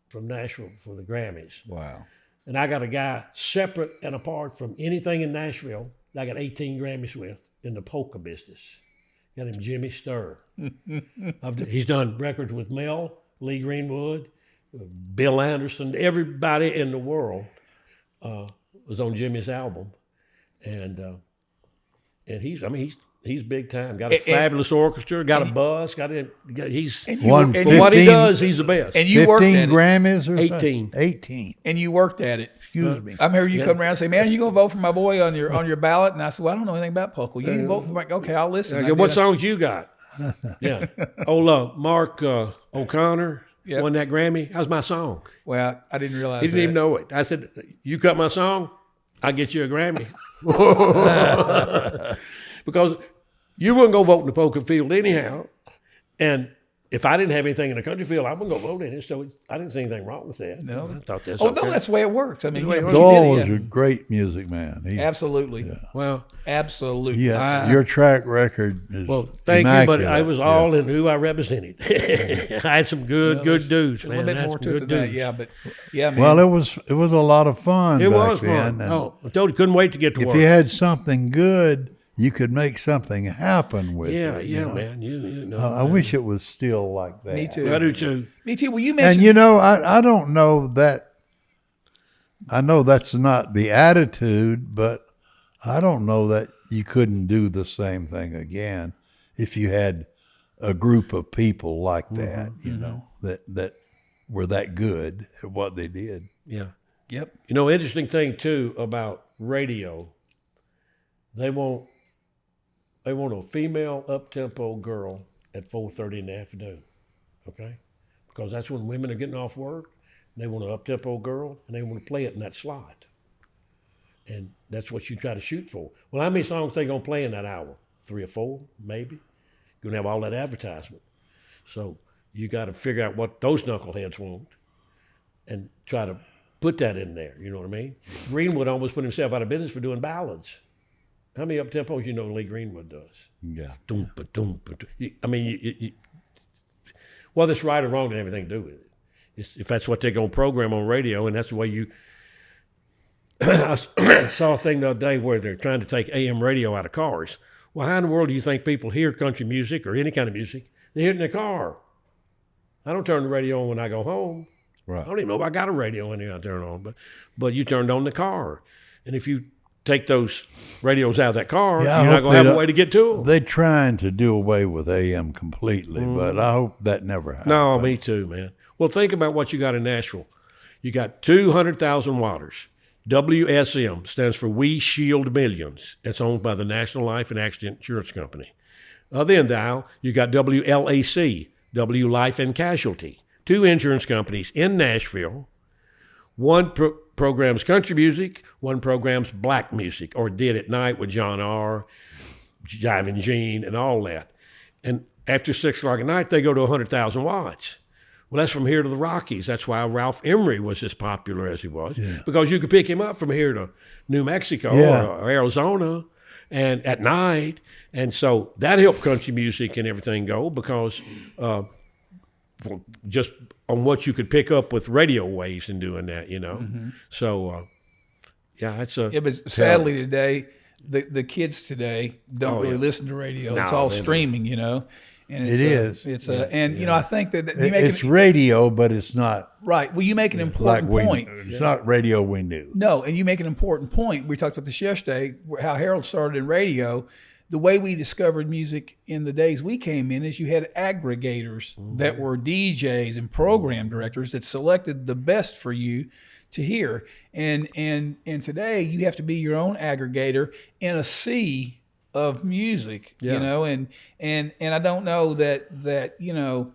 from Nashville for the Grammys. Wow. And I got a guy separate and apart from anything in Nashville that I got 18 Grammys with in the polka business. Got him Jimmy Sturr. He's done records with Mel, Lee Greenwood, Bill Anderson, everybody in the world was on Jimmy's album. And he's big time. Got a fabulous orchestra, got a bus, he's Won for what he 15 does, he's the best. And you worked 15 at it. Grammys or 18. something? 18. And you worked at it. Excuse me. I remember you come around and say, "Man, are you gonna vote for my boy on your ballot?" And I said, "Well, I don't know anything about polka. You can vote for my okay. I'll listen." I I go, what did. songs you got? Yeah. Mark O'Connor Yep. won that Grammy. That was my song. Well, I didn't realize He didn't that. even know it. I said, you cut my song, I get you a Grammy. Because you wouldn't go vote in the polka field anyhow. And if I didn't have anything in the country field, I wouldn't go vote in it. So I didn't see anything wrong with that. No. I thought that's Oh okay. no, that's the way it works. I mean, way it but works. you Doyle did was it, a great music man. He, absolutely, Well, absolutely. yeah, your track record is thank you, but I immaculate. was all in who I represented. I had some good dudes, A man. little bit I had more some to it good than that, dudes. yeah. But yeah, man. Well, it was a lot of fun. It back was then, fun. and Oh, I told you, couldn't wait to get to if work. you had something good, you could make something happen with Yeah, it. yeah, you know? man. You know, I wish it was still like that. me too. I do too. Me too. Well, you And mentioned you know, I don't know that. I know that's not the attitude, but I don't know that you couldn't do the same thing again if you had a group of people like that. You know, that were that good at what they did. Yeah. Yep. You know, interesting thing too about radio. They want a female up-tempo girl at 4:30 in the afternoon, okay? Because that's when women are getting off work. They want an up-tempo girl, and they want to play it in that slot. And that's what you try to shoot for. Well, how many songs they going to play in that hour? 3 or 4, maybe? You're going to have all that advertisement. So you got to figure out what those knuckleheads want and try to put that in there, you know what I mean? Greenwood almost put himself out of business for doing ballads. How many up-tempos you know Lee Greenwood does? Yeah. I mean, whether it's right or wrong, it has anything to do with it. If that's what they're going to program on radio, and that's the way you... I saw a thing the other day where they're trying to take AM radio out of cars. Well, how in the world do you think people hear country music or any kind of music? They hear it in their car. I don't turn the radio on when I go home. Right. I don't even know if I got a radio in here I turn on, but you turned on the car. And if you take those radios out of that car, Yeah, I you're not hope going to they have a way to get to them. They're trying to do away with AM completely, but I hope that never happens. No, me too, man. Well, think about what you got in Nashville. You got 200,000 watters. WSM stands for We Shield Millions. It's owned by the National Life and Accident Insurance Company. Other end dial, you got WLAC, W Life and Casualty. 2 insurance companies in Nashville. One programs country music, one programs black music, or did at night with John R., Jivin' Gene, and all that. And after 6 o'clock at night, they go to 100,000 watts. Well, that's from here to the Rockies. That's why Ralph Emery was as popular as he was, because you could pick him up from here to New Mexico or Arizona and at night. And so that helped country music and everything go because just on what you could pick up with radio waves and doing that, you know. So, it's a... Yeah, but sadly today, the kids today don't really listen to radio. It's all streaming, you know. And it's you know, I think that it's radio, but it's not right. Well, you make an important point. It's not radio we knew. No, and you make an important point. We talked about this yesterday, how Harold started in radio. The way we discovered music in the days we came in is you had aggregators that were DJs and program directors that selected the best for you to hear. And today you have to be your own aggregator in a sea of music, you know, and I don't know that you know,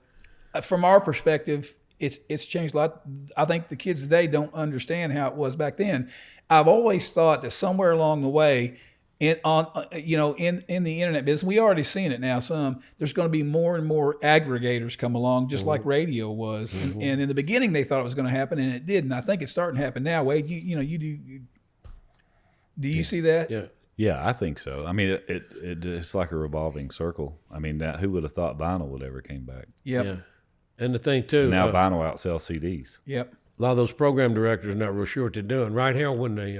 from our perspective, it's changed a lot. I think the kids today don't understand how it was back then. I've always thought that somewhere along the way, in the internet business, we already seen it now. There's going to be more and more aggregators come along, just like radio was. And in the beginning, they thought it was going to happen, and it didn't. I think it's starting to happen now. Wade, do you see that? Yeah. Yeah, I think so. I mean, it's like a revolving circle. I mean, who would have thought vinyl would ever came back? Yep. Yeah. And the thing, too. Now vinyl outsells CDs. Yep. A lot of those program directors are not real sure what they're doing. Right here when they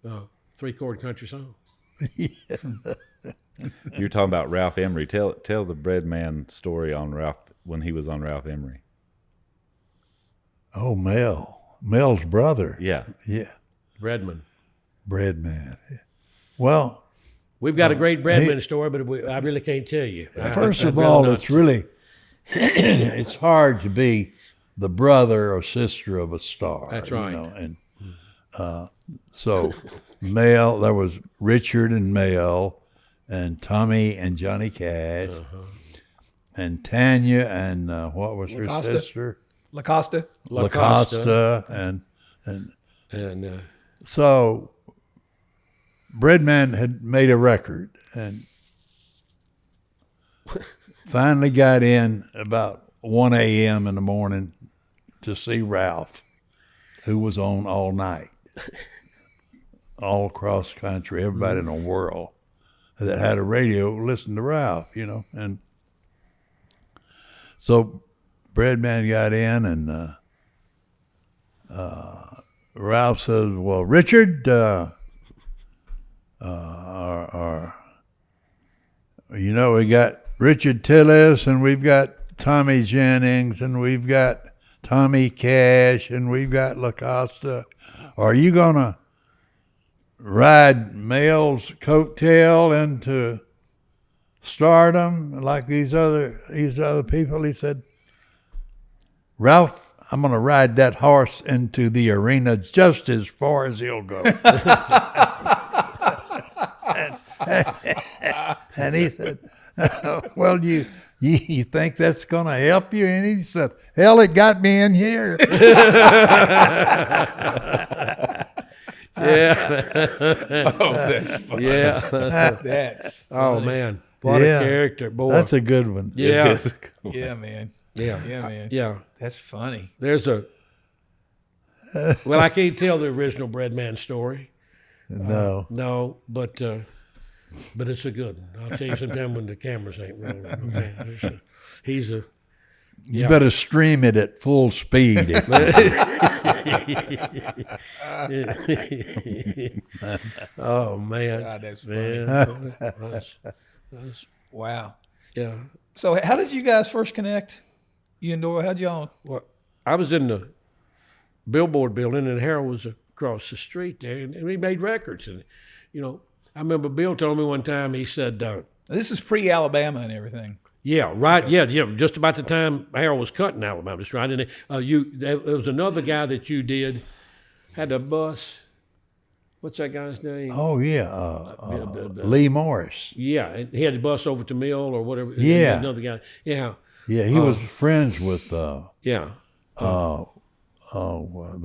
3-chord country song. You're talking about Ralph Emery. Tell the bread man story on Ralph when he was on Ralph Emery. Oh, Mel's brother. Yeah. Breadman. Breadman. Well, we've got a great Breadman story, but I really can't tell you. First of all, it's really it's hard to be the brother or sister of a star. That's right. You know? And so Mel, there was Richard and Mel, and Tommy and Johnny Cash, and Tanya and what was her sister? LaCosta. And so Breadman had made a record and finally got in about 1 a.m. in the morning to see Ralph, who was on all night, all across the country. Everybody in the world that had a radio listened to Ralph, you know. And so Breadman got in and Ralph says, well, Richard, we got Richard Tillis, and we've got Tommy Jennings, and we've got Tommy Cash, and we've got LaCosta. Are you going to ride Mel's coattail into stardom like these other people? He said, Ralph, I'm going to ride that horse into the arena just as far as he'll go. And he said, well, you think that's going to help you? And he said, hell, it got me in here. Yeah. Oh, that's funny. Yeah. That's funny. Oh, man. What a character, boy. That's a good one. Yeah. Yeah, man. Yeah. Yeah, man. Yeah. That's funny. There's well, I can't tell the original Breadman story. No. But it's a good one. I'll tell you sometime when the cameras ain't rolling. Okay. You better stream it at full speed. Oh, man. God, that's funny. Man. Wow. Yeah. So how did you guys first connect? You and Doyle, how'd y'all? Well, I was in the billboard building, and Harold was a across the street there, and we made records. And, you know, I remember Bill told me one time, he said, This is pre-Alabama and everything. yeah, right. Okay. Yeah. Just about the time Harold was cutting Alabama, that's right. And there was another guy that you did, had a bus. What's that guy's name? Oh yeah, Lee Morris. Yeah, and he had the bus over to Mill or whatever. Yeah, another guy. Yeah. Yeah, he was friends with the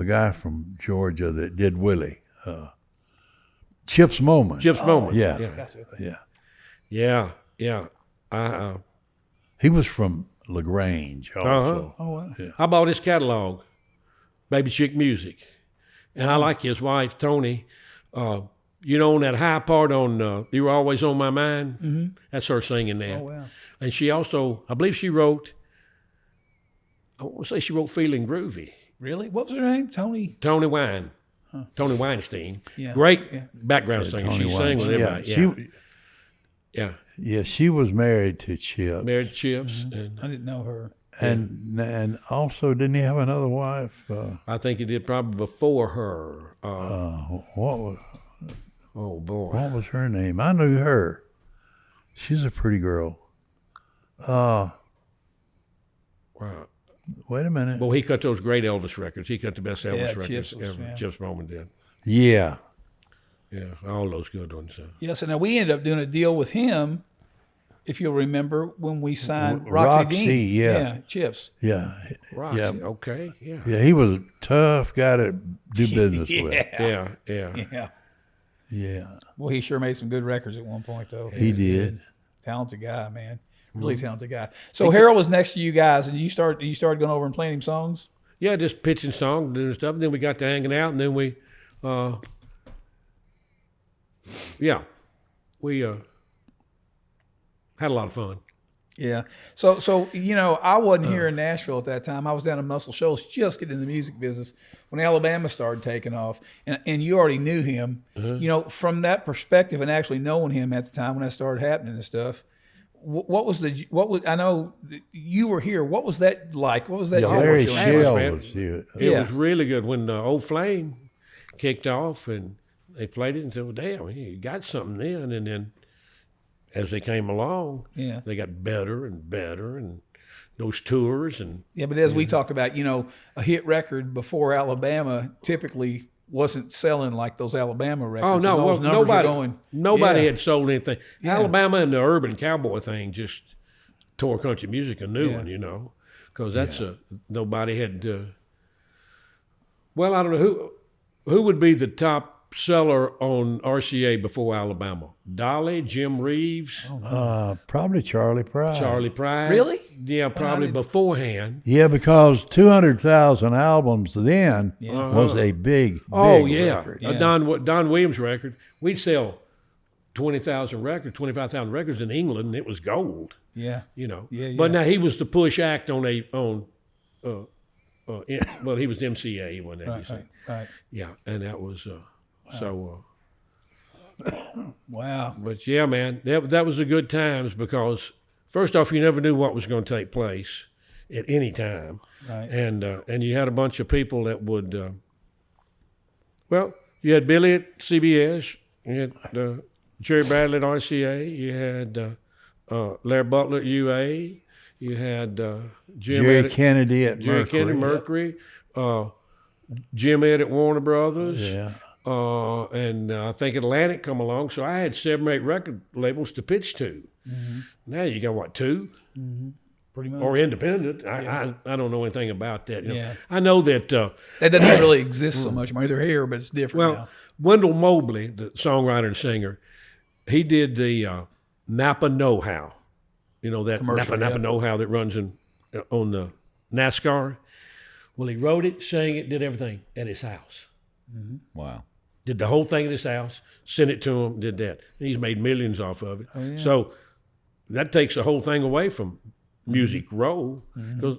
guy from Georgia that did Willie. Chips Moment. Chips Moment. Yeah. He was from LaGrange also. Oh, wow. Yeah. I bought his catalog, Baby Chick Music. And I like his wife, Tony. You know, on that high part on You Were Always on My Mind, mm-hmm. That's her singing that. Oh, wow. And she also, I believe she wrote, I want to say she wrote Feeling Groovy. Really? What was her name? Tony Wine. Huh. Tony Weinstein. Yeah. Great background singer. She sang with everybody. Yeah, she was married to Chip. Married to Chips. Mm-hmm. And I didn't know her. And also, didn't he have another wife? I think he did probably before her. What was? Oh boy, what was her name? I knew her. She's a pretty girl. Wow. Wait a minute. Well, he cut those great Elvis records. He cut the best Elvis records Chips ever. Chips Moment did. Yeah. Yeah, all those good ones. Yes, and now we ended up doing a deal with him. If you'll remember when we signed Roxy Dean. Yeah, Chips. Yeah. Roxy, yeah. Okay, yeah. Yeah, he was a tough guy to do business with. Yeah. Well, he sure made some good records at one point, though. He did. Talented guy, man. Really talented guy. So Harold was next to you guys, and you started going over and playing him songs? Yeah, just pitching songs, doing stuff. And then we got to hanging out, and then we had a lot of fun. Yeah. So you know, I wasn't here in Nashville at that time. I was down in Muscle Shoals just getting in the music business when Alabama started taking off. And you already knew him. You know, from that perspective and actually knowing him at the time when that started happening and stuff. I know you were here. What was that like? What was that? Larry Shell was here. It was really good when Old Flame kicked off and they played it and said, well, damn, you got something then. And then as they came along, they got better and better, and those tours. And but as we talked about, you know, a hit record before Alabama typically wasn't selling like those Alabama records. Oh, no, well, nobody had sold anything. Yeah. Alabama and the urban cowboy thing just tore country music a new one, you know, because that's nobody had. Well, I don't know who would be the top seller on RCA before Alabama. Dolly, Jim Reeves. Probably Charlie Pride. Really? Yeah, probably beforehand. Yeah, because 200,000 albums then was a big record. Don Williams record. We'd sell 20,000 records, 25,000 records in England, and it was gold. Yeah. You know. Yeah. But now he was the push act on he was MCA when that right. Yeah, and that was wow. But yeah, man, that was a good times because first off, you never knew what was going to take place at any time, right? And you had a bunch of people that would. You had Billy at CBS, you had Jerry Bradley at RCA, you had Larry Butler at UA, you had Jerry Kennedy at Mercury, Jim Ed at Warner Brothers. Yeah. And I think Atlantic come along, so I had 7 or 8 record labels to pitch to. Mm-hmm. Now you got 2? Mm-hmm. Pretty much. Or independent. I don't know anything about that. You know? I know that that doesn't really exist so much. They're here, but it's different now. Wendell Mobley, the songwriter and singer, he did the Napa Know-How. You know that Napa Know-How that runs on the NASCAR. Well, he wrote it, sang it, did everything at his house. Mm-hmm. Wow. Did the whole thing at his house, sent it to him, did that. And he's made millions off of it. Oh, yeah. So that takes the whole thing away from Music Row, because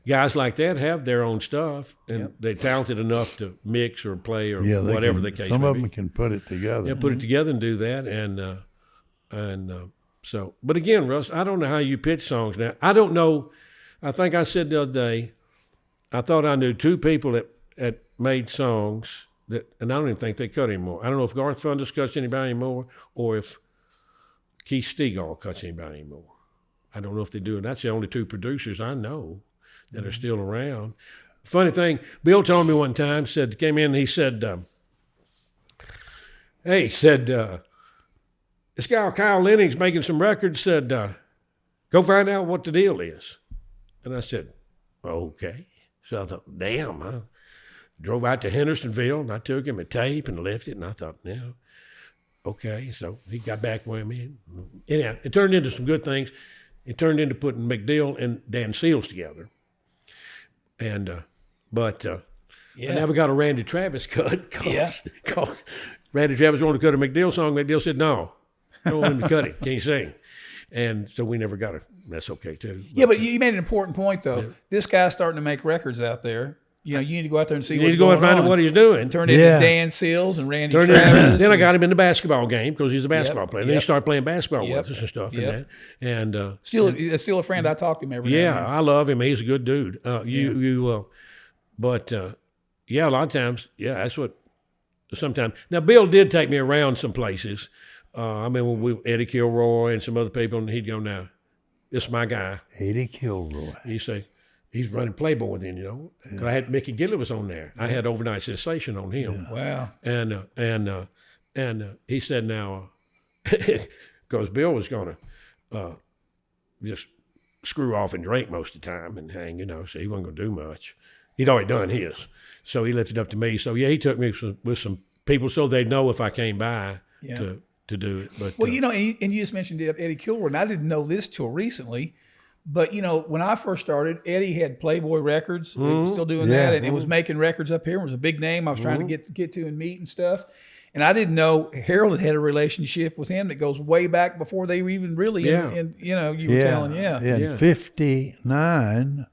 guys like that have their own stuff, and they're talented enough to mix or play or whatever the case may be. Some of them can put it together. Yeah, put it together and do that. So, but again, Russ, I don't know how you pitch songs now. I don't know. I think I said the other day, I thought I knew 2 people that made songs and I don't even think they cut anymore. I don't know if Garth Fundus cuts anybody anymore or if Keith Stegall cuts anybody anymore. I don't know if they do. And that's the only 2 producers I know that are still around. Funny thing, Bill told me one time, came in and he said, hey, this guy Kyle Lenning's making some records, said, go find out what the deal is. And I said, okay. So I thought, damn, huh? Drove out to Hendersonville, and I took him a tape and left it, and I thought, yeah, okay. So he got back with me. Anyhow, it turned into some good things. It turned into putting McDill and Dan Seals together. And, I never got a Randy Travis cut because Randy Travis wanted to cut a McDill song. McDill said, no, I don't want him to cut it. Can't sing. And so we never got it. That's okay, too. But you made an important point, though. Yeah. This guy's starting to make records out there. You need to go out there and see what's going on. You need to go and find out what he's doing. And turn into Dan Seals and Randy Travis. Then I got him in the basketball game because he's a basketball player. Then he started playing basketball with us and stuff. And still a friend. I talk to him every day. Yeah, I love him. He's a good dude. A lot of times, that's what, sometimes. Now, Bill did take me around some places. When Eddie Kilroy and some other people, and he'd go, now, this is my guy. Eddie Kilroy. He'd say, he's running Playboy then, Because I had Mickey Gillett was on there. I had Overnight Sensation on him. Yeah. Wow. And he said now, because Bill was going to just screw off and drink most of the time and hang, so he wasn't going to do much. He'd already done his. So he left it up to me. So, he took me with some people so they'd know if I came by to do it. But and you just mentioned Eddie Kilroy, and I didn't know this till recently. But, when I first started, Eddie had Playboy Records, still doing that, and it was making records up here. It was a big name I was trying to get to and meet and stuff. And I didn't know Harold had a relationship with him that goes way back before they were even really, you were telling, In 59,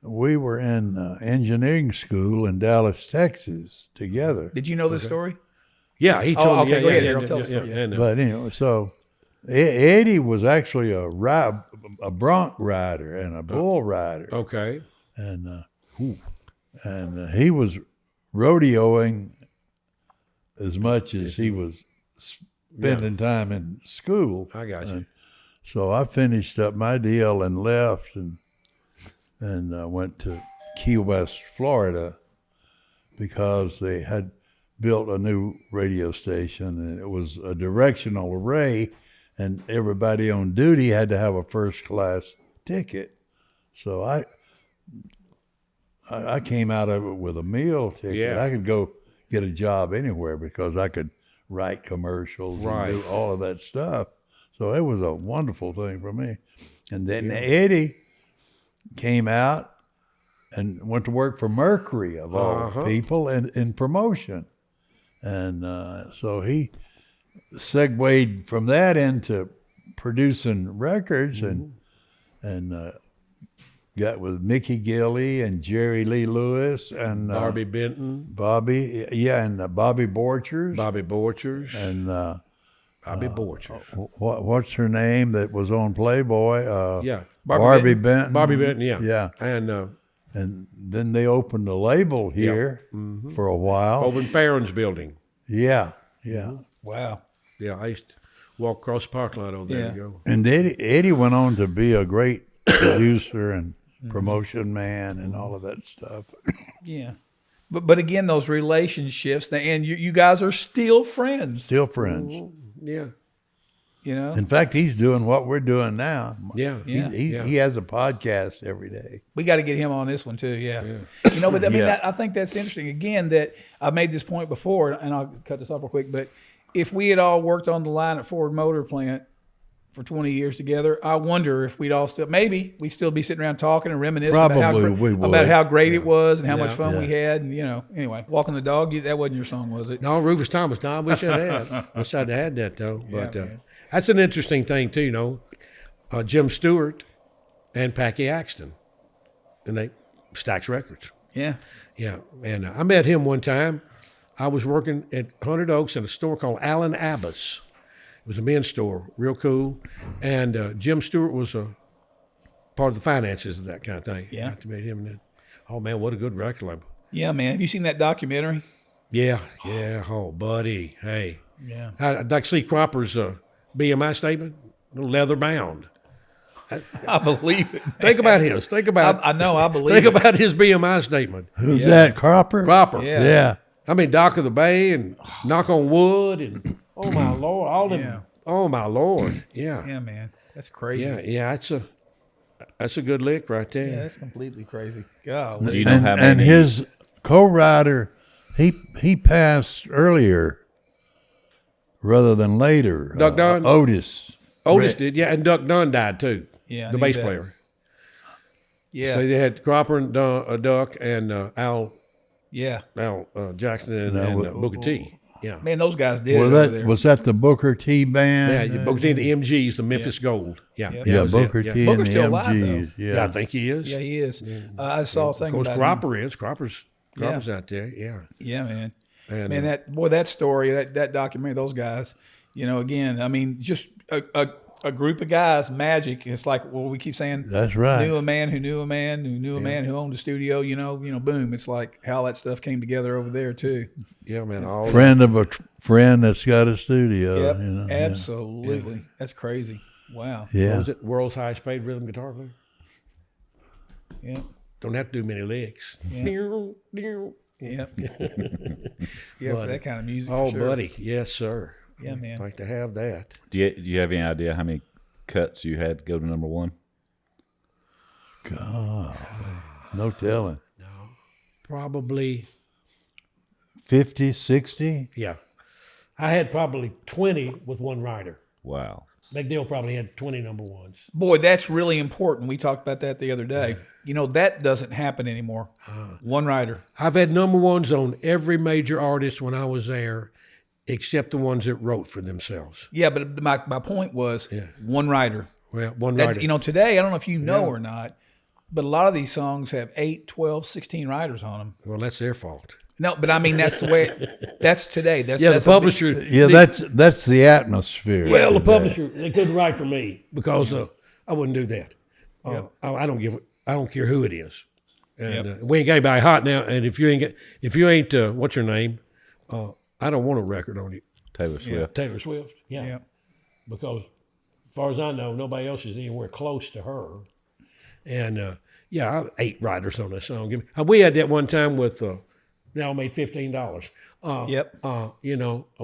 we were in engineering school in Dallas, Texas together. Did you know this story? Yeah, he told me. Okay, go ahead, Harold, tell us. But anyway, so Eddie was actually a bronc rider and a bull rider. Okay. And he was rodeoing as much as he was spending time in school. I got you. So I finished up my deal and left and went to Key West, Florida, because they had built a new radio station, and it was a directional array, and everybody on duty had to have a first-class ticket. So I came out of it with a meal ticket. Yeah. I could go get a job anywhere because I could write commercials and do all of that stuff. So it was a wonderful thing for me. And then Eddie came out and went to work for Mercury, of all people, in promotion. And so he segued from that into producing records and got with Mickey Gilley and Jerry Lee Lewis and Bobby Benton. Bobby Borchers. Bobby Borchers. And Bobby Borchers. What's her name that was on Playboy? Barbie Benton. Bobby Benton, yeah. Yeah. And then they opened a label here for a while. Over in Farron's building. Yeah. Wow. Yeah, I used to walk across the parking lot over there and go. And Eddie went on to be a great producer and promotion man and all of that stuff. Yeah. But again, those relationships, and you guys are still friends. Still friends. Yeah. In fact, he's doing what we're doing now. Yeah. He has a podcast every day. We got to get him on this one too. Yeah. But I mean, I think that's interesting. Again, that I made this point before, and I'll cut this off real quick. But if we had all worked on the line at Ford Motor Plant for 20 years together, I wonder if we'd still be sitting around talking and reminiscing about how great it was and how much fun we had. And anyway, Walking the Dog, that wasn't your song, was it? No, Rufus Thomas. No, I wish I'd had. Wish I'd had that though. But that's an interesting thing too. Jim Stewart and Packy Axton, and they Stax Records. Yeah. And I met him one time. I was working at Hundred Oaks in a store called Allen Abbas. It was a men's store, real cool. And Jim Stewart was a part of the finances of that kind of thing. Yeah. I met him, and oh man, what a good record label. Yeah, man. Have you seen that documentary? Yeah. Oh, buddy. Hey. Yeah. I'd like to see Cropper's BMI statement, leather bound. I believe it. Think about his. Think about. I know. I believe Think it. about his BMI statement. Who's that? Cropper? Cropper. Yeah. Yeah. I mean, Dock of the Bay and Knock on Wood and oh my Lord, all them. Yeah. Oh my Lord. Yeah. Yeah, man. That's crazy. Yeah. That's a good lick right there. Yeah, that's completely crazy. God. Do you know how many? And his co-writer, he passed earlier rather than later. Duck Dunn? Otis. Otis did, yeah, and Duck Dunn died too. Yeah, I the knew bass that. player. Yeah. So they had Cropper and Duck and Al Yeah. Jackson and Booker T. Yeah. Man, those guys did Was it over that there. was that the Booker T band? Yeah, Booker T and the MGs, the Memphis Gold. Yeah, Yeah. that Yeah, was Booker it. T Yeah. and Booker's the still alive, MGs. Yeah, I think he is. Yeah, he is. I saw a thing Of course, about Cropper is. Cropper's out there. Yeah. him. Yeah, man. And, Man, that story, that documentary, those guys, again, I mean, just a group of guys, magic. It's like, well, we keep saying, That's right. knew a man who knew a man who knew a man who owned a studio. Boom. It's like how that stuff came together over there too. yeah, man. Friend of a friend that's got a studio. Yep, Yeah. absolutely. That's crazy. Wow. What Yeah. was it? World's highest paid rhythm guitar player. Yeah. Don't have to do many licks. Yep. Yeah, for that kind of music. Oh, for sure. buddy. Yes, sir. Yeah, man. Like to have that. Do you have any idea how many cuts you had to go to number one? God, no telling. Probably, 50, 60? yeah. I had probably 20 with one rider. Wow. Big Deal probably had 20 number ones. Boy, that's really important. We talked about that the other day. That doesn't happen anymore. One rider. I've had number ones on every major artist when I was there, except the ones that wrote for themselves. Yeah, but my point was one rider. Well, one That, rider. Today, I don't know if you know or not, but a lot of these songs have 8, 12, 16 riders on them. Well, that's their fault. No, but I mean, that's the way, that's today. That's Yeah, that's the a big- publisher. Yeah, that's the atmosphere. Well, the today. publisher, they couldn't write for me because I wouldn't do that. I don't care who it is, and we ain't got anybody hot now. And if you ain't what's your name? I don't want a record on you, Taylor Swift. Taylor Swift. Yeah, because as far as I know, nobody else is anywhere close to her. And I have 8 writers on that song. We had that one time with they all made $15. Yep. And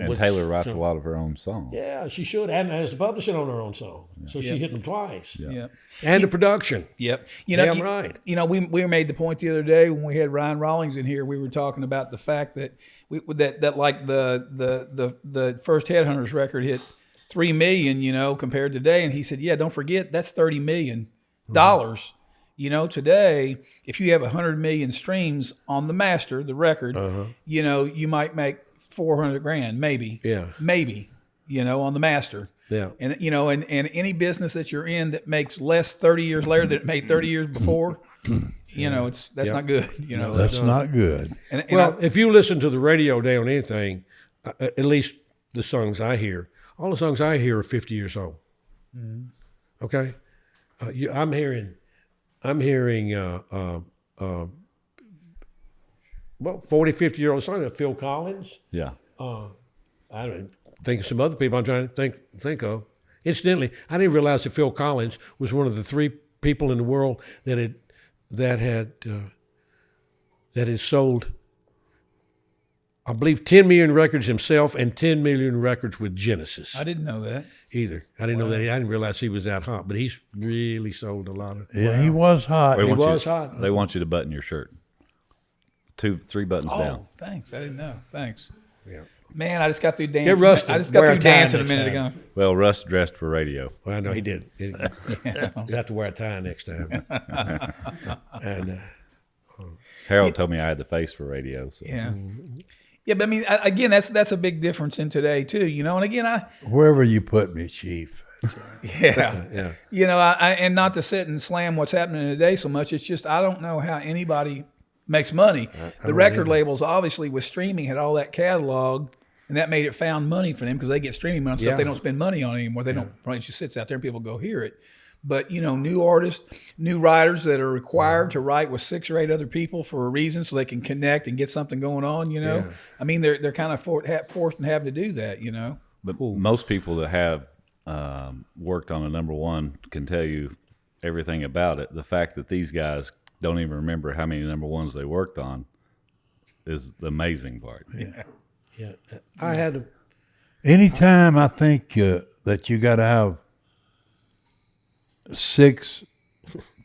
with Taylor writes some- a lot of her own songs. Yeah, she should. And has the publishing on her own song. So she hit them twice. Yep. And the production. Yep. Damn right. We made the point the other day when we had Ryan Rawlings in here. We were talking about the fact that that like the first Headhunters record hit 3 million, compared to today, and he said, "Yeah, don't forget that's $30 million dollars." Today, if you have 100 million streams on the master, the record, you might make 400 grand, maybe. Yeah. Maybe, on the master. Yeah. And and any business that you're in that makes less 30 years later than it made 30 years before, that's not good. That's not good. And Well, if you listen to the radio day on anything, at least the songs I hear, all the songs I hear are 50 years old. Okay? I'm hearing 40, 50-year-old songs of Phil Collins. Yeah. I don't think of some other people I'm trying to think of. Incidentally, I didn't realize that Phil Collins was one of the 3 people in the world that had sold, I believe, 10 million records himself and 10 million records with Genesis. I didn't know that. Either. I didn't know that. I didn't realize he was that hot, but he's really sold a lot of. Yeah, he was hot. They want was you, hot. They want you to button your shirt. 2, 3 buttons down. Oh, thanks. I didn't know. Thanks. Yeah. Man, I just got through dancing. rusted. I just got Wear through a tie dancing a next minute time. ago. Well, Russ dressed for radio. Well, I know he did. You have to wear a tie next time. And Harold told me I had the face for radio. So. Yeah. Yeah, but I mean, again, that's a big difference in today too, And again, Wherever you put me, Chief. yeah. And not to sit and slam what's happening today so much. It's just I don't know how anybody makes money. The record labels, obviously, with streaming, had all that catalog, and that made it found money for them because they get streaming on stuff they don't spend money on anymore. They don't. It just sits out there and people go hear it. But, new artists, new writers that are required to write with 6 or 8 other people for a reason so they can connect and get something going on, Yeah. I mean, they're kind of forced and having to do that, But most people that have worked on a number one can tell you everything about it. The fact that these guys don't even remember how many number ones they worked on is the amazing part. Yeah. I had Anytime I think that you got to have 6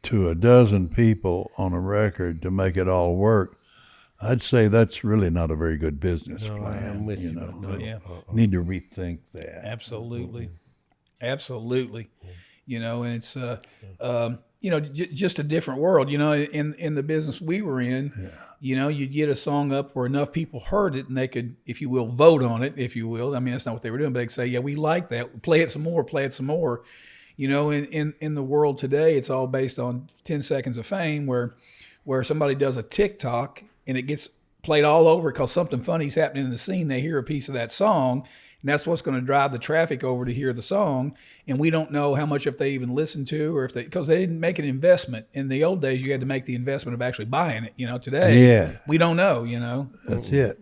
to a dozen people on a record to make it all work, I'd say that's really not a very good business plan. I'm with you. Need to rethink that. Absolutely. Absolutely. And it's, just a different world, in the business we were in, you'd get a song up where enough people heard it and they could, if you will, vote on it, if you will. I mean, that's not what they were doing, but they'd say, yeah, we like that. Play it some more. In the world today, it's all based on 10 seconds of fame where somebody does a TikTok and it gets played all over because something funny's happening in the scene. They hear a piece of that song, and that's what's going to drive the traffic over to hear the song. And we don't know how much if they even listen to, or because they didn't make an investment. In the old days, you had to make the investment of actually buying it. Today, we don't know. That's it.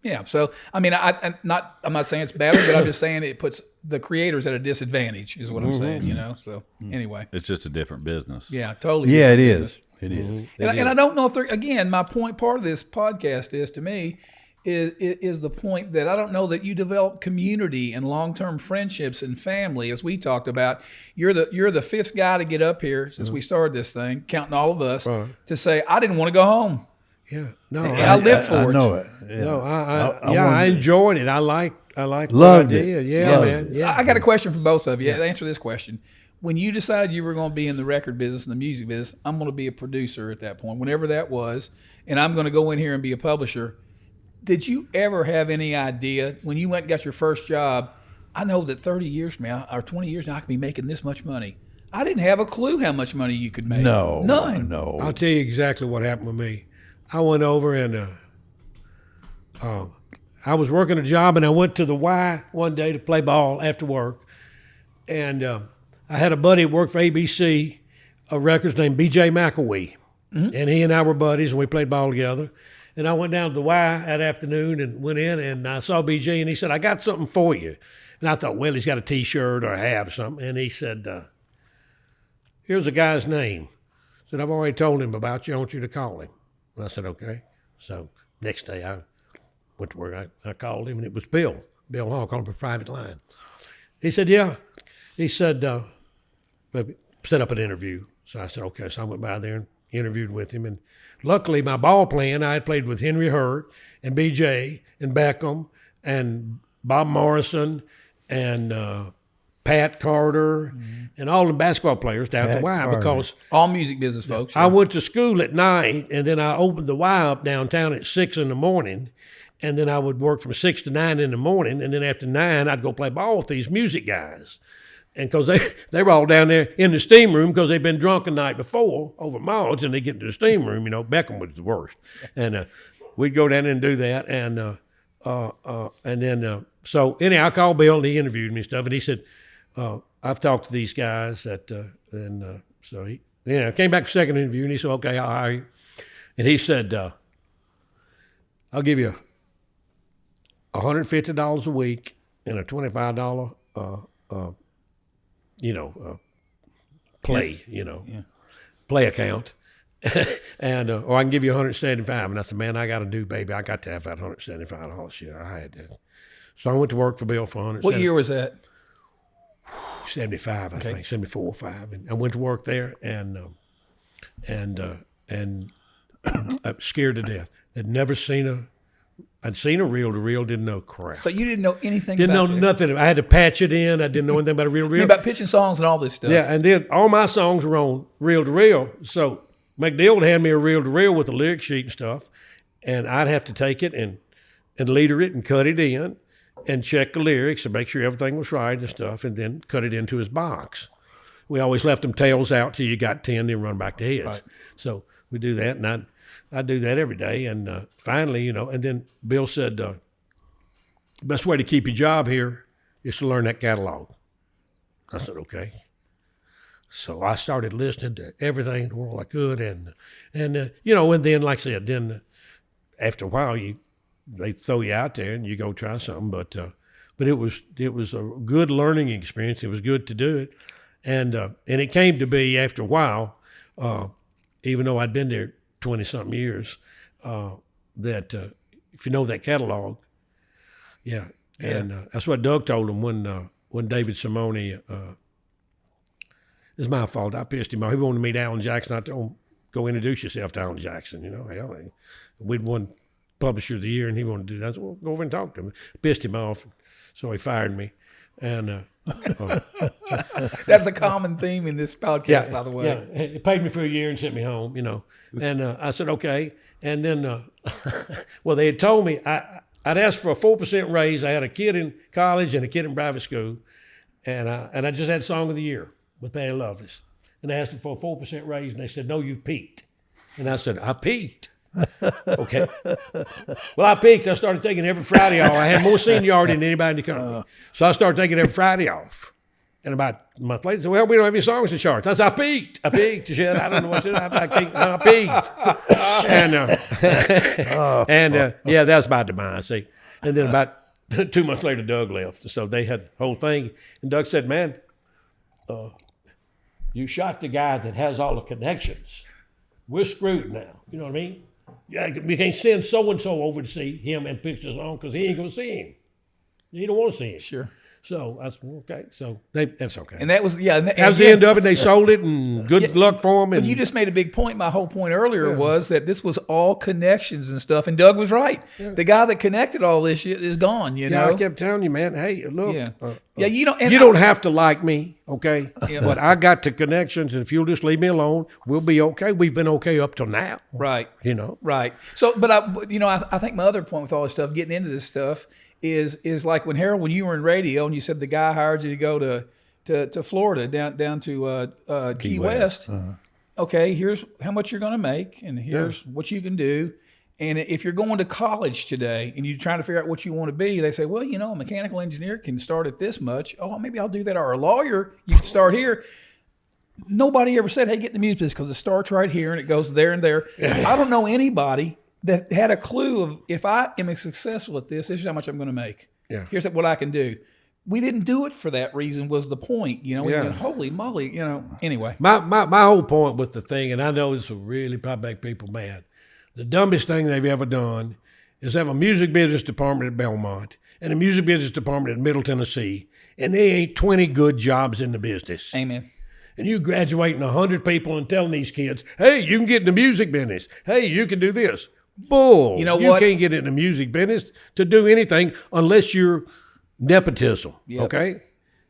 Yeah. So I mean, I'm not saying it's better, but I'm just saying it puts the creators at a disadvantage, is what I'm saying. So anyway, It's just a different business. yeah, totally. Yeah, it different is. business. It is. And I don't know if again, my part of this podcast is, to me, is the point that I don't know that you develop community and long-term friendships and family, as we talked about. You're the 5th guy to get up here since we started this thing, counting all of us, to say, I didn't want to go home. Yeah. No, And I lived for it. I know it. Yeah. No, I wanted- enjoyed it. I like Loved what I it. did. Yeah, Loved man. it. Yeah. I got a question for both of you. Answer this question. When you decided you were going to be in the record business and the music business, I'm going to be a producer at that point, whenever that was, and I'm going to go in here and be a publisher. Did you ever have any idea when you went and got your first job, I know that 30 years from now or 20 years now I could be making this much money? I didn't have a clue how much money you could make. No. None. No. I'll tell you exactly what happened with me. I went over and I was working a job, and I went to the Y one day to play ball after work. And I had a buddy that worked for ABC Records named B.J. McElwee. And he and I were buddies, and we played ball together. And I went down to the Y that afternoon and went in, and I saw B.J., and he said, I got something for you. And I thought, well, he's got a T-shirt or a hat or something. And he said, here's a guy's name. I said, I've already told him about you. I want you to call him. And I said, okay. So next day I went to work. I called him, and it was Bill Hall, called him a private line. He said, yeah. He said, set up an interview. So I said, okay. So I went by there and interviewed with him. And luckily, my ball playing, I had played with Henry Hurt and B.J. and Beckham and Bob Morrison and Pat Carter and all the basketball players down at the Y, because All music business folks. I went to school at night, and then I opened the Y up downtown at 6 in the morning, and then I would work from 6 to 9 in the morning, and then after 9, I'd go play ball with these music guys. And because they were all down there in the steam room because they'd been drunk the night before over malts, and they get into the steam room. Beckham was the worst. And we'd go down there and do that. And then so anyhow, I called Bill, and he interviewed me and stuff. And he said, I've talked to these guys. So he came back for second interview, and he said, okay, I'll hire you. And he said, I'll give you $150 a week and a $25 play account, and or I can give you $175. And I said, man, I got to do, baby. I got to have that $175 shit. I had that. So I went to work for Bill for $175. What year was that? 75, I think, 74 or 5. And I went to work there, and I'm scared to death. I'd seen a reel-to-reel, didn't know crap. So you didn't know anything Didn't know about it? nothing. I had to patch it in. I didn't know anything about a I mean, reel-to-reel. about pitching songs and all this stuff. Yeah, and then all my songs were on reel-to-reel. So McDill would hand me a reel-to-reel with a lyric sheet and stuff, and I'd have to take it and leader it and cut it in and check the lyrics and make sure everything was right and stuff, and then cut it into his box. We always left them tails out till you got 10, then run back to heads. Right. So we do that, and I do that every day. And finally, and then Bill said, the best way to keep your job here is to learn that catalog. I said, okay. So I started listening to everything in the world I could, and then like I said, then after a while they throw you out there and you go try something, but it was a good learning experience. It was good to do it, and it came to be after a while, even though I'd been there 20-something years, that if you know that catalog, and that's what Doug told him when David Simone. It's my fault. I pissed him off. He wanted to meet Alan Jackson. I told him, go introduce yourself to Alan Jackson. Hell, we'd won Publisher of the Year, and he wanted to do that. So, well, go over and talk to him. Pissed him off, so he fired me. And that's a common theme in this podcast, by the way. Yeah, he paid me for a year and sent me home. And I said okay. And then, well, they had told me I'd asked for a 4% raise. I had a kid in college and a kid in private school, and I just had Song of the Year with Patty Loveless. And I asked them for a 4% raise, and they said, no, you've peaked. And I said, I peaked? Okay. Well, I peaked. I started taking every Friday off. I had more seniority than anybody in the company. So I started taking every Friday off. And about a month later, they said, well, we don't have any songs in the charts. I said, I peaked. Shit, I don't know what to do. I peaked. Yeah, that's my demise, see. And then about 2 months later, Doug left. So they had the whole thing. And Doug said, man, you shot the guy that has all the connections. We're screwed now. You know what I mean? Yeah, we can't send so-and-so over to see him and pictures on because he ain't going to see him. He don't want to see him. Sure. So that's okay. So that's okay. And that was, that was the end of it. They sold it, and good luck for them. And but you just made a big point. My whole point earlier was that this was all connections and stuff. And Doug was right. Yeah. The guy that connected all this shit is gone. You know. I kept telling you, man. Hey, look. Yeah. You don't have to like me, okay? Yeah. But I got the connections, and if you'll just leave me alone, we'll be okay. We've been okay up till now. Right. Right. So, but I think my other point with all this stuff, getting into this stuff, is like when Harold, when you were in radio and you said the guy hired you to go to Florida, down to Key West. Uh-huh. Okay, here's how much you're going to make, and here's what you can do. And if you're going to college today and you're trying to figure out what you want to be, they say, well, a mechanical engineer can start at this much. Oh, maybe I'll do that. Or a lawyer, you can start here. Nobody ever said, hey, get in the music business because it starts right here and it goes there and there. I don't know anybody that had a clue of, if I am successful at this is how much I'm going to make. Yeah. Here's what I can do. We didn't do it for that reason was the point. We went, holy moly, anyway. My whole point with the thing, and I know this will really probably make people mad, the dumbest thing they've ever done is have a music business department at Belmont and a music business department at Middle Tennessee, and there ain't 20 good jobs in the business. Amen. And you graduating 100 people and telling these kids, hey, you can get in the music business. Hey, you can do this. Bull. You can't get in the music business to do anything unless you're nepotism. Yep. Okay?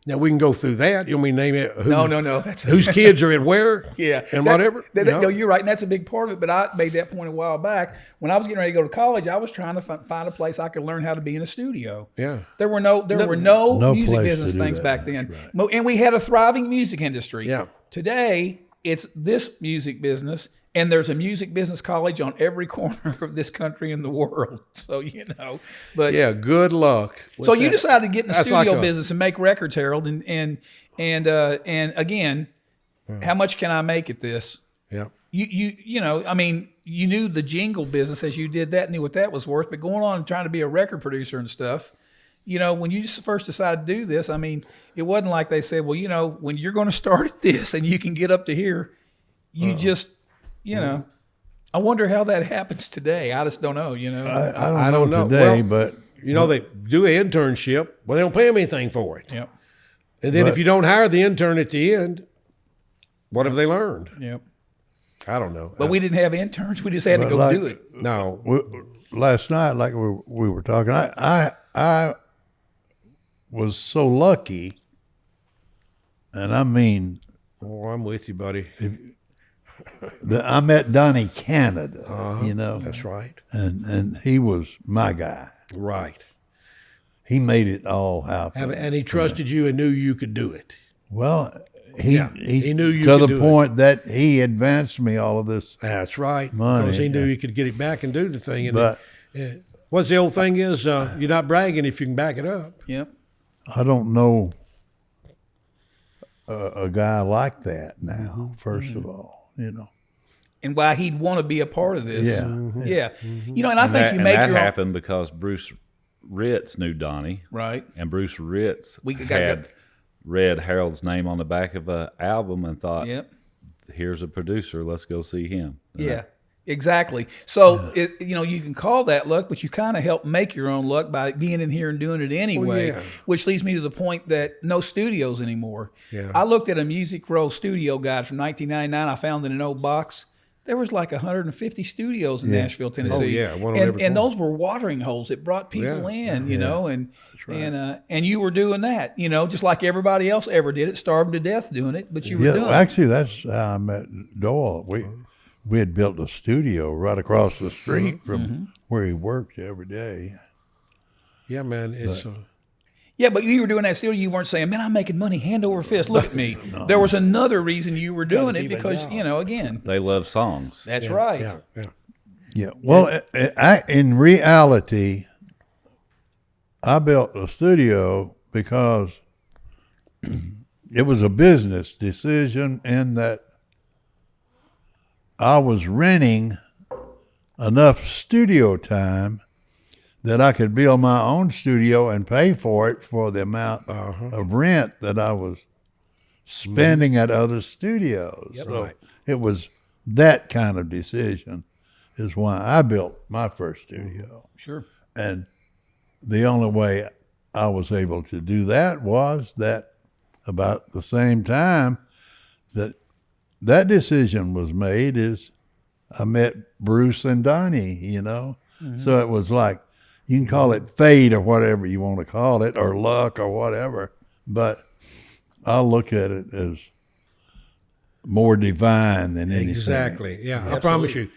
Now, we can go through that. You want me to name it? No. Whose kids are at where? And whatever? No, you're right. And that's a big part of it. But I made that point a while back. When I was getting ready to go to college, I was trying to find a place I could learn how to be in a studio. Yeah. There were no music business things back then. Right. And we had a thriving music industry. Yeah. Today, it's this music business. And there's a music business college on every corner of this country and the world. So, but yeah, good luck. So you decided to get in the studio business and make records, Harold. And again, how much can I make at this? Yeah. You knew the jingle business as you did that, knew what that was worth, but going on and trying to be a record producer and stuff, when you first decided to do this, it wasn't like they said, well, when you're going to start at this and you can get up to here, you just, I wonder how that happens today. I just don't know, I don't know today, but they do an internship. Well, they don't pay them anything for it. Yep. And then if you don't hire the intern at the end, what have they learned? Yep. I don't know. But we didn't have interns. We just had to go do it. No. Last night, like we were talking, I was so lucky, and oh, I'm with you, buddy. I met Donnie Canada, That's right. And he was my guy. Right. He made it all happen. And he trusted you and knew you could do it. Well, he knew you to could the point that he advanced me all of this. That's right. Money. Because he knew he could get it back and do the thing. And what's the old thing is, you're not bragging if you can back it up. Yep. I don't know a guy like that now. First of all, you know. And why he'd want to be a part of this. Yeah. Yeah. You know, and I think you make that your own. happened because Bruce Ritz knew Donnie. Right. And Bruce Ritz We got- had read Harold's name on the back of an album and thought, Yep. here's a producer, let's go see him. And Yeah. Exactly. So, you know, you can call that luck, but you kind of help make your own luck by being in here and doing it anyway, yeah. which leads me to the point that no studios anymore. Yeah. I looked at a Music Row studio guide from 1999. I found in an old box. There was like 150 studios in Nashville, Tennessee. Oh, yeah, one on every and corner. those were watering holes. It brought people Yeah. in, you know, and you were doing that, you know, just like everybody else ever did it, starved to death doing it, but you were doing it. Actually, that's how I met Doyle. We had built a studio right across the street from where he worked every day. Yeah, man. It's Yeah, but you were doing that still. You weren't saying, man, I'm making money hand over fist. Look at me. There was another reason you were doing it keep it because, down. you know, again, they love songs. that's right. yeah. Yeah. Well, in reality, I built a studio because it was a business decision in that I was renting enough studio time that I could build my own studio and pay for it for the amount of rent that I was spending at other studios. So Right. it was that kind of decision is why I built my first studio. Sure. And the only way I was able to do that was that about the same time that decision was made is I met Bruce and Donnie, you know. So it was like, you can call it fate or whatever you want to call it, or luck or whatever, but I look at it as more divine than anything. Exactly. Yeah, I promise you,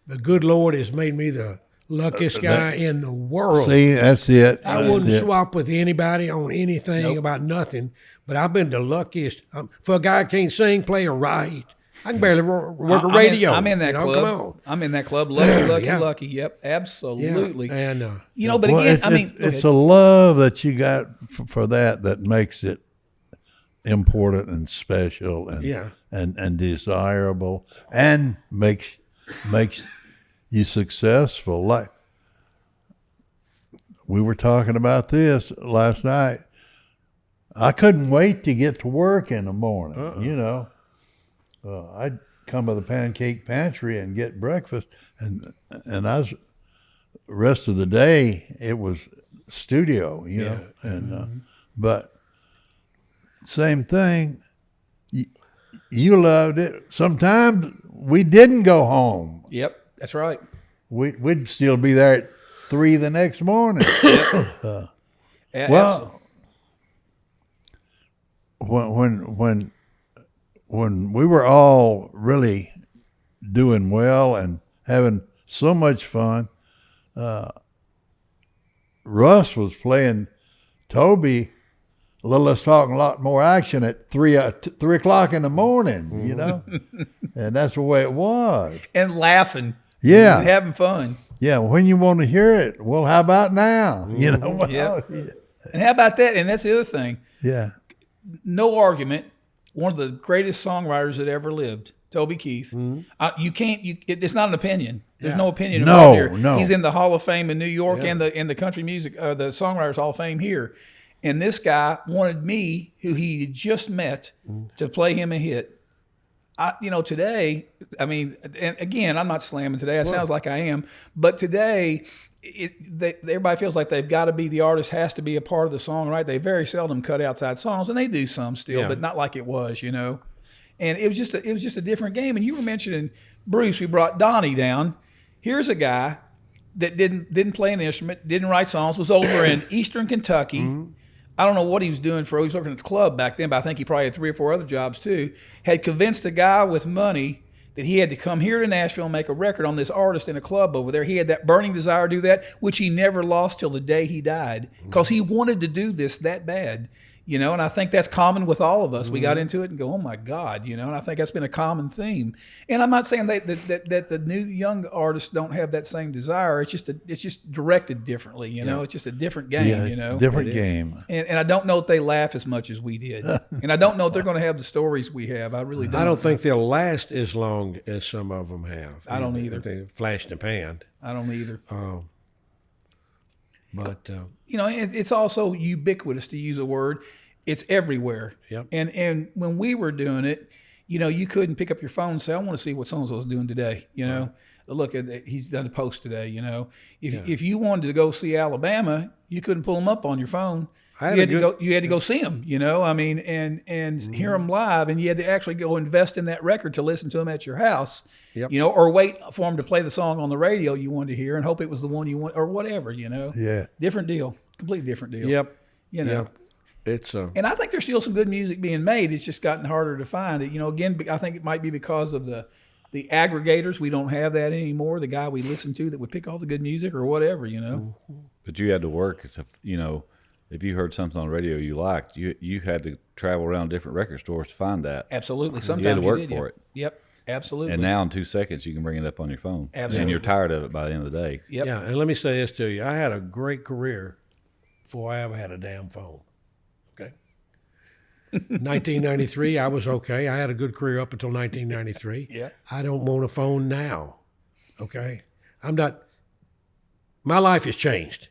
the good Lord has made me the luckiest guy in the world. See, that's it. I That's wouldn't it. swap with anybody on anything about nothing, but I've been the luckiest. For a guy who can't sing, play, or write, I can barely work a radio. I'm in that you know, club. Come on. I'm in that club. Lucky, Yeah. lucky. Yep, absolutely. Yeah. And You know, but Well, again, it's, I mean, it's a love that you got for that makes it important and special and Yeah. and desirable and makes you successful. Like we were talking about this last night. I couldn't wait to get to work in the morning. You know, I'd come to the pancake pantry and get breakfast, and I was rest of the day it was studio. You know, and but same thing. You loved it. Sometimes we didn't go home. yep, that's right. We'd still be there at 3 the next morning. Yeah, Well, when we were all really doing well and having so much fun, Russ was playing Toby. Let us talk a lot more action at 3 o'clock in the morning, you know, and that's the way it was. and laughing. Yeah. And having fun. Yeah, when you want to hear it, well, how about now? You know, well, Yep. And how about that? And that's the other thing. yeah. No argument. One of the greatest songwriters that ever lived, Toby Keith. You can't. It's not an opinion. There's no opinion No, about here. no. He's in the Hall of Fame in New York and the country music, the Songwriters Hall of Fame here. And this guy wanted me, who he had just met, to play him a hit. Today, I mean, and again, I'm not slamming today. It sounds like I am, but today, everybody feels like they've got to be, the artist has to be a part of the song, right? They very seldom cut outside songs, and they do some still, but not like it was, you know. And it was just a different game. And you were mentioning Bruce, who brought Donnie down. Here's a guy that didn't play an instrument, didn't write songs, was over in Eastern Kentucky. I don't know what he was doing he was working at the club back then, but I think he probably had 3 or 4 other jobs too. Had convinced a guy with money that he had to come here to Nashville and make a record on this artist in a club over there. He had that burning desire to do that, which he never lost till the day he died, because he wanted to do this that bad. And I think that's common with all of us. We got into it and go, oh my God, and I think that's been a common theme. And I'm not saying that the new young artists don't have that same desire. It's just directed differently, It's just a different game, It's a different game. And I don't know if they laugh as much as we did. And I don't know if they're going to have the stories we have. I really don't. I don't think they'll last as long as some of them have. I don't either. They flash in the pan. I don't either. But it's also ubiquitous, to use a word. It's everywhere. Yep. And when we were doing it, you couldn't pick up your phone and say, I want to see what so-and-so's doing today. Look at that. He's done a post today. If you wanted to go see Alabama, you couldn't pull them up on your phone. You had to go see them, and hear them live, and you had to actually go invest in that record to listen to them at your house, or wait for them to play the song on the radio you wanted to hear and hope it was the one you want, or whatever, Yeah. Different deal, completely different deal. Yep. Yep. It's and I think there's still some good music being made. It's just gotten harder to find it. Again, I think it might be because of the aggregators. We don't have that anymore. The guy we listen to that would pick all the good music or whatever, But you had to work to, if you heard something on the radio you liked, you had to travel around different record stores to find that. Absolutely. Sometimes you had to work did, for it. Yep. Absolutely. And now in 2 seconds you can bring it up on your phone. Absolutely. And you're tired of it by the end of the day. Yep. Yeah, and let me say this to you. I had a great career before I ever had a damn phone. Okay. 1993, I was okay. I had a good career up until 1993. Yeah. I don't want a phone now. Okay. My life has changed.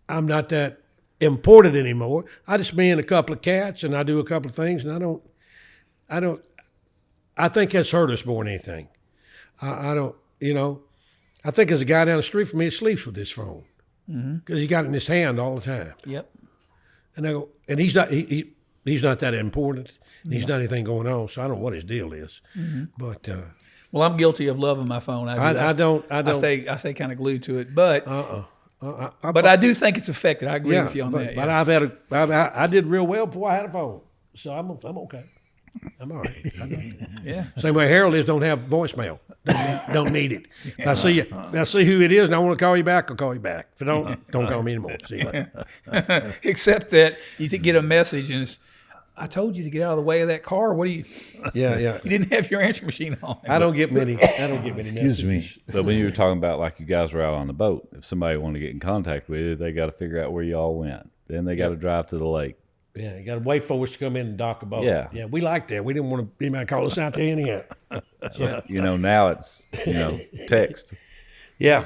I'm not that important anymore. I just me and a couple of cats, and I do a couple of things, and I think that's hurt us more than anything. I don't, I think there's a guy down the street from me that sleeps with his phone because he got it in his hand all the time. Yep. And I go, and he's not that important. He's not anything going on, so I don't know what his deal is. But well, I'm guilty of loving my phone. I don't. I stay kind of glued to it, but but I do think it's affected. I agree with you on that. But Yeah. I did real well before I had a phone, so I'm okay. I'm all right. Yeah. Same way Harold is. Don't have voicemail. Don't need it. If I see who it is, and I want to call you back, I'll call you back. If I don't call me anymore. See you later. Except that you get a message and it's, I told you to get out of the way of that car. What do you? Yeah. You didn't have your answering machine on. I don't get many. Excuse me. But when you were talking about like you guys were out on the boat, if somebody wanted to get in contact with you, they got to figure out where you all went. Then they got to drive to the lake. Yeah, you got to wait for us to come in and dock a boat. Yeah. We like that. We didn't want anybody to call us out there anyhow. So, now it's, text. Yeah.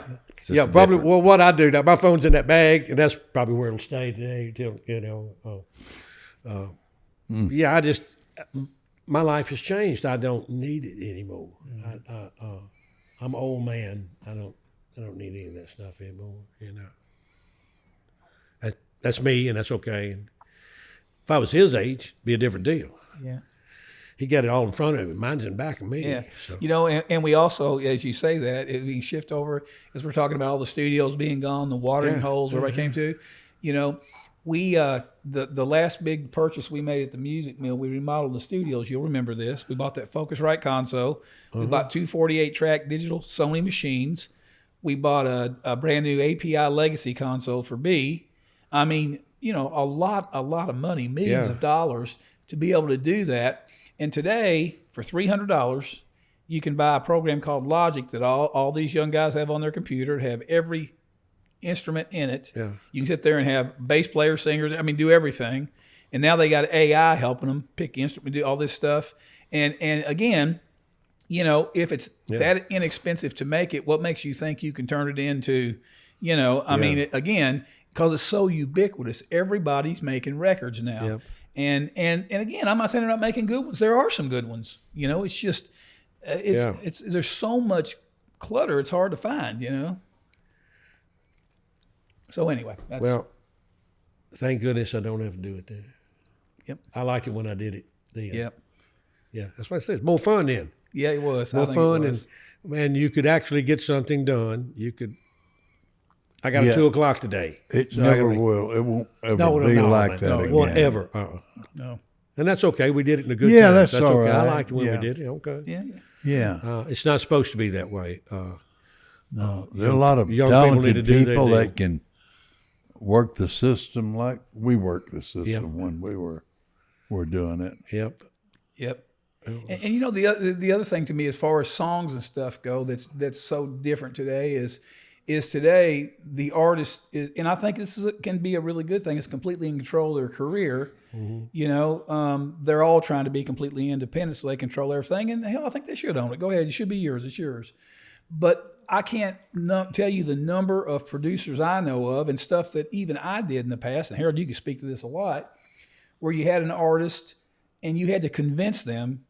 Yeah, probably. different. Well, what I do now, my phone's in that bag, and that's probably where it'll stay today until, Yeah, my life has changed. I don't need it anymore. I'm an old man. I don't need any of that stuff anymore, That's me, and that's okay. And if I was his age, it'd be a different deal. Yeah. He got it all in front of him. Mine's in back of me. Yeah. So. And we also, as you say that, we shift over, as we're talking about all the studios being gone, the watering holes, where I came to, we, the last big purchase we made at the Music Mill, we remodeled the studios. You'll remember this. We bought that Focusrite console. We bought 2 48-track digital Sony machines. We bought a brand new API Legacy console for B. I mean, a lot of money, millions of dollars to be able to do that. And today, for $300, you can buy a program called Logic that all these young guys have on their computer, have every instrument in it. Yeah. You can sit there and have bass players, singers, do everything. And now they got AI helping them pick instrument, do all this stuff. And again, if it's that inexpensive to make it, what makes you think you can turn it into, again, because it's so ubiquitous, everybody's making records now. Yep. And again, I'm not saying they're not making good ones. There are some good ones. It's just it's there's so much clutter. It's hard to find. So anyway, thank goodness I don't have to do it then. Yep. I liked it when I did it then. Yep. Yeah, that's what I said. It's more fun then. Yeah, it was. More fun, and you could actually get something done. I got a 2 o'clock today. It never will. It won't ever be like that again. Won't ever. No. And that's okay. We did it in a good time. Yeah, that's all okay. right. I liked it when we did it. Okay. Yeah. It's not supposed to be that way. No, there are a lot of young talented people need to do their people deal. that can work the system like we worked the system Yep. when we were doing it. Yep. Yep. And you know, the other thing to me, as far as songs and stuff go, that's so different today is today the artist is, and I think can be a really good thing. It's completely in control of their career. Mm-hmm. You know, they're all trying to be completely independent, so they control everything. And hell, I think they should own it. Go ahead, it should be yours. It's yours. But I can't tell you the number of producers I know of and stuff that even I did in the past. And Harold, you can speak to this a lot, where you had an artist and you had to convince them.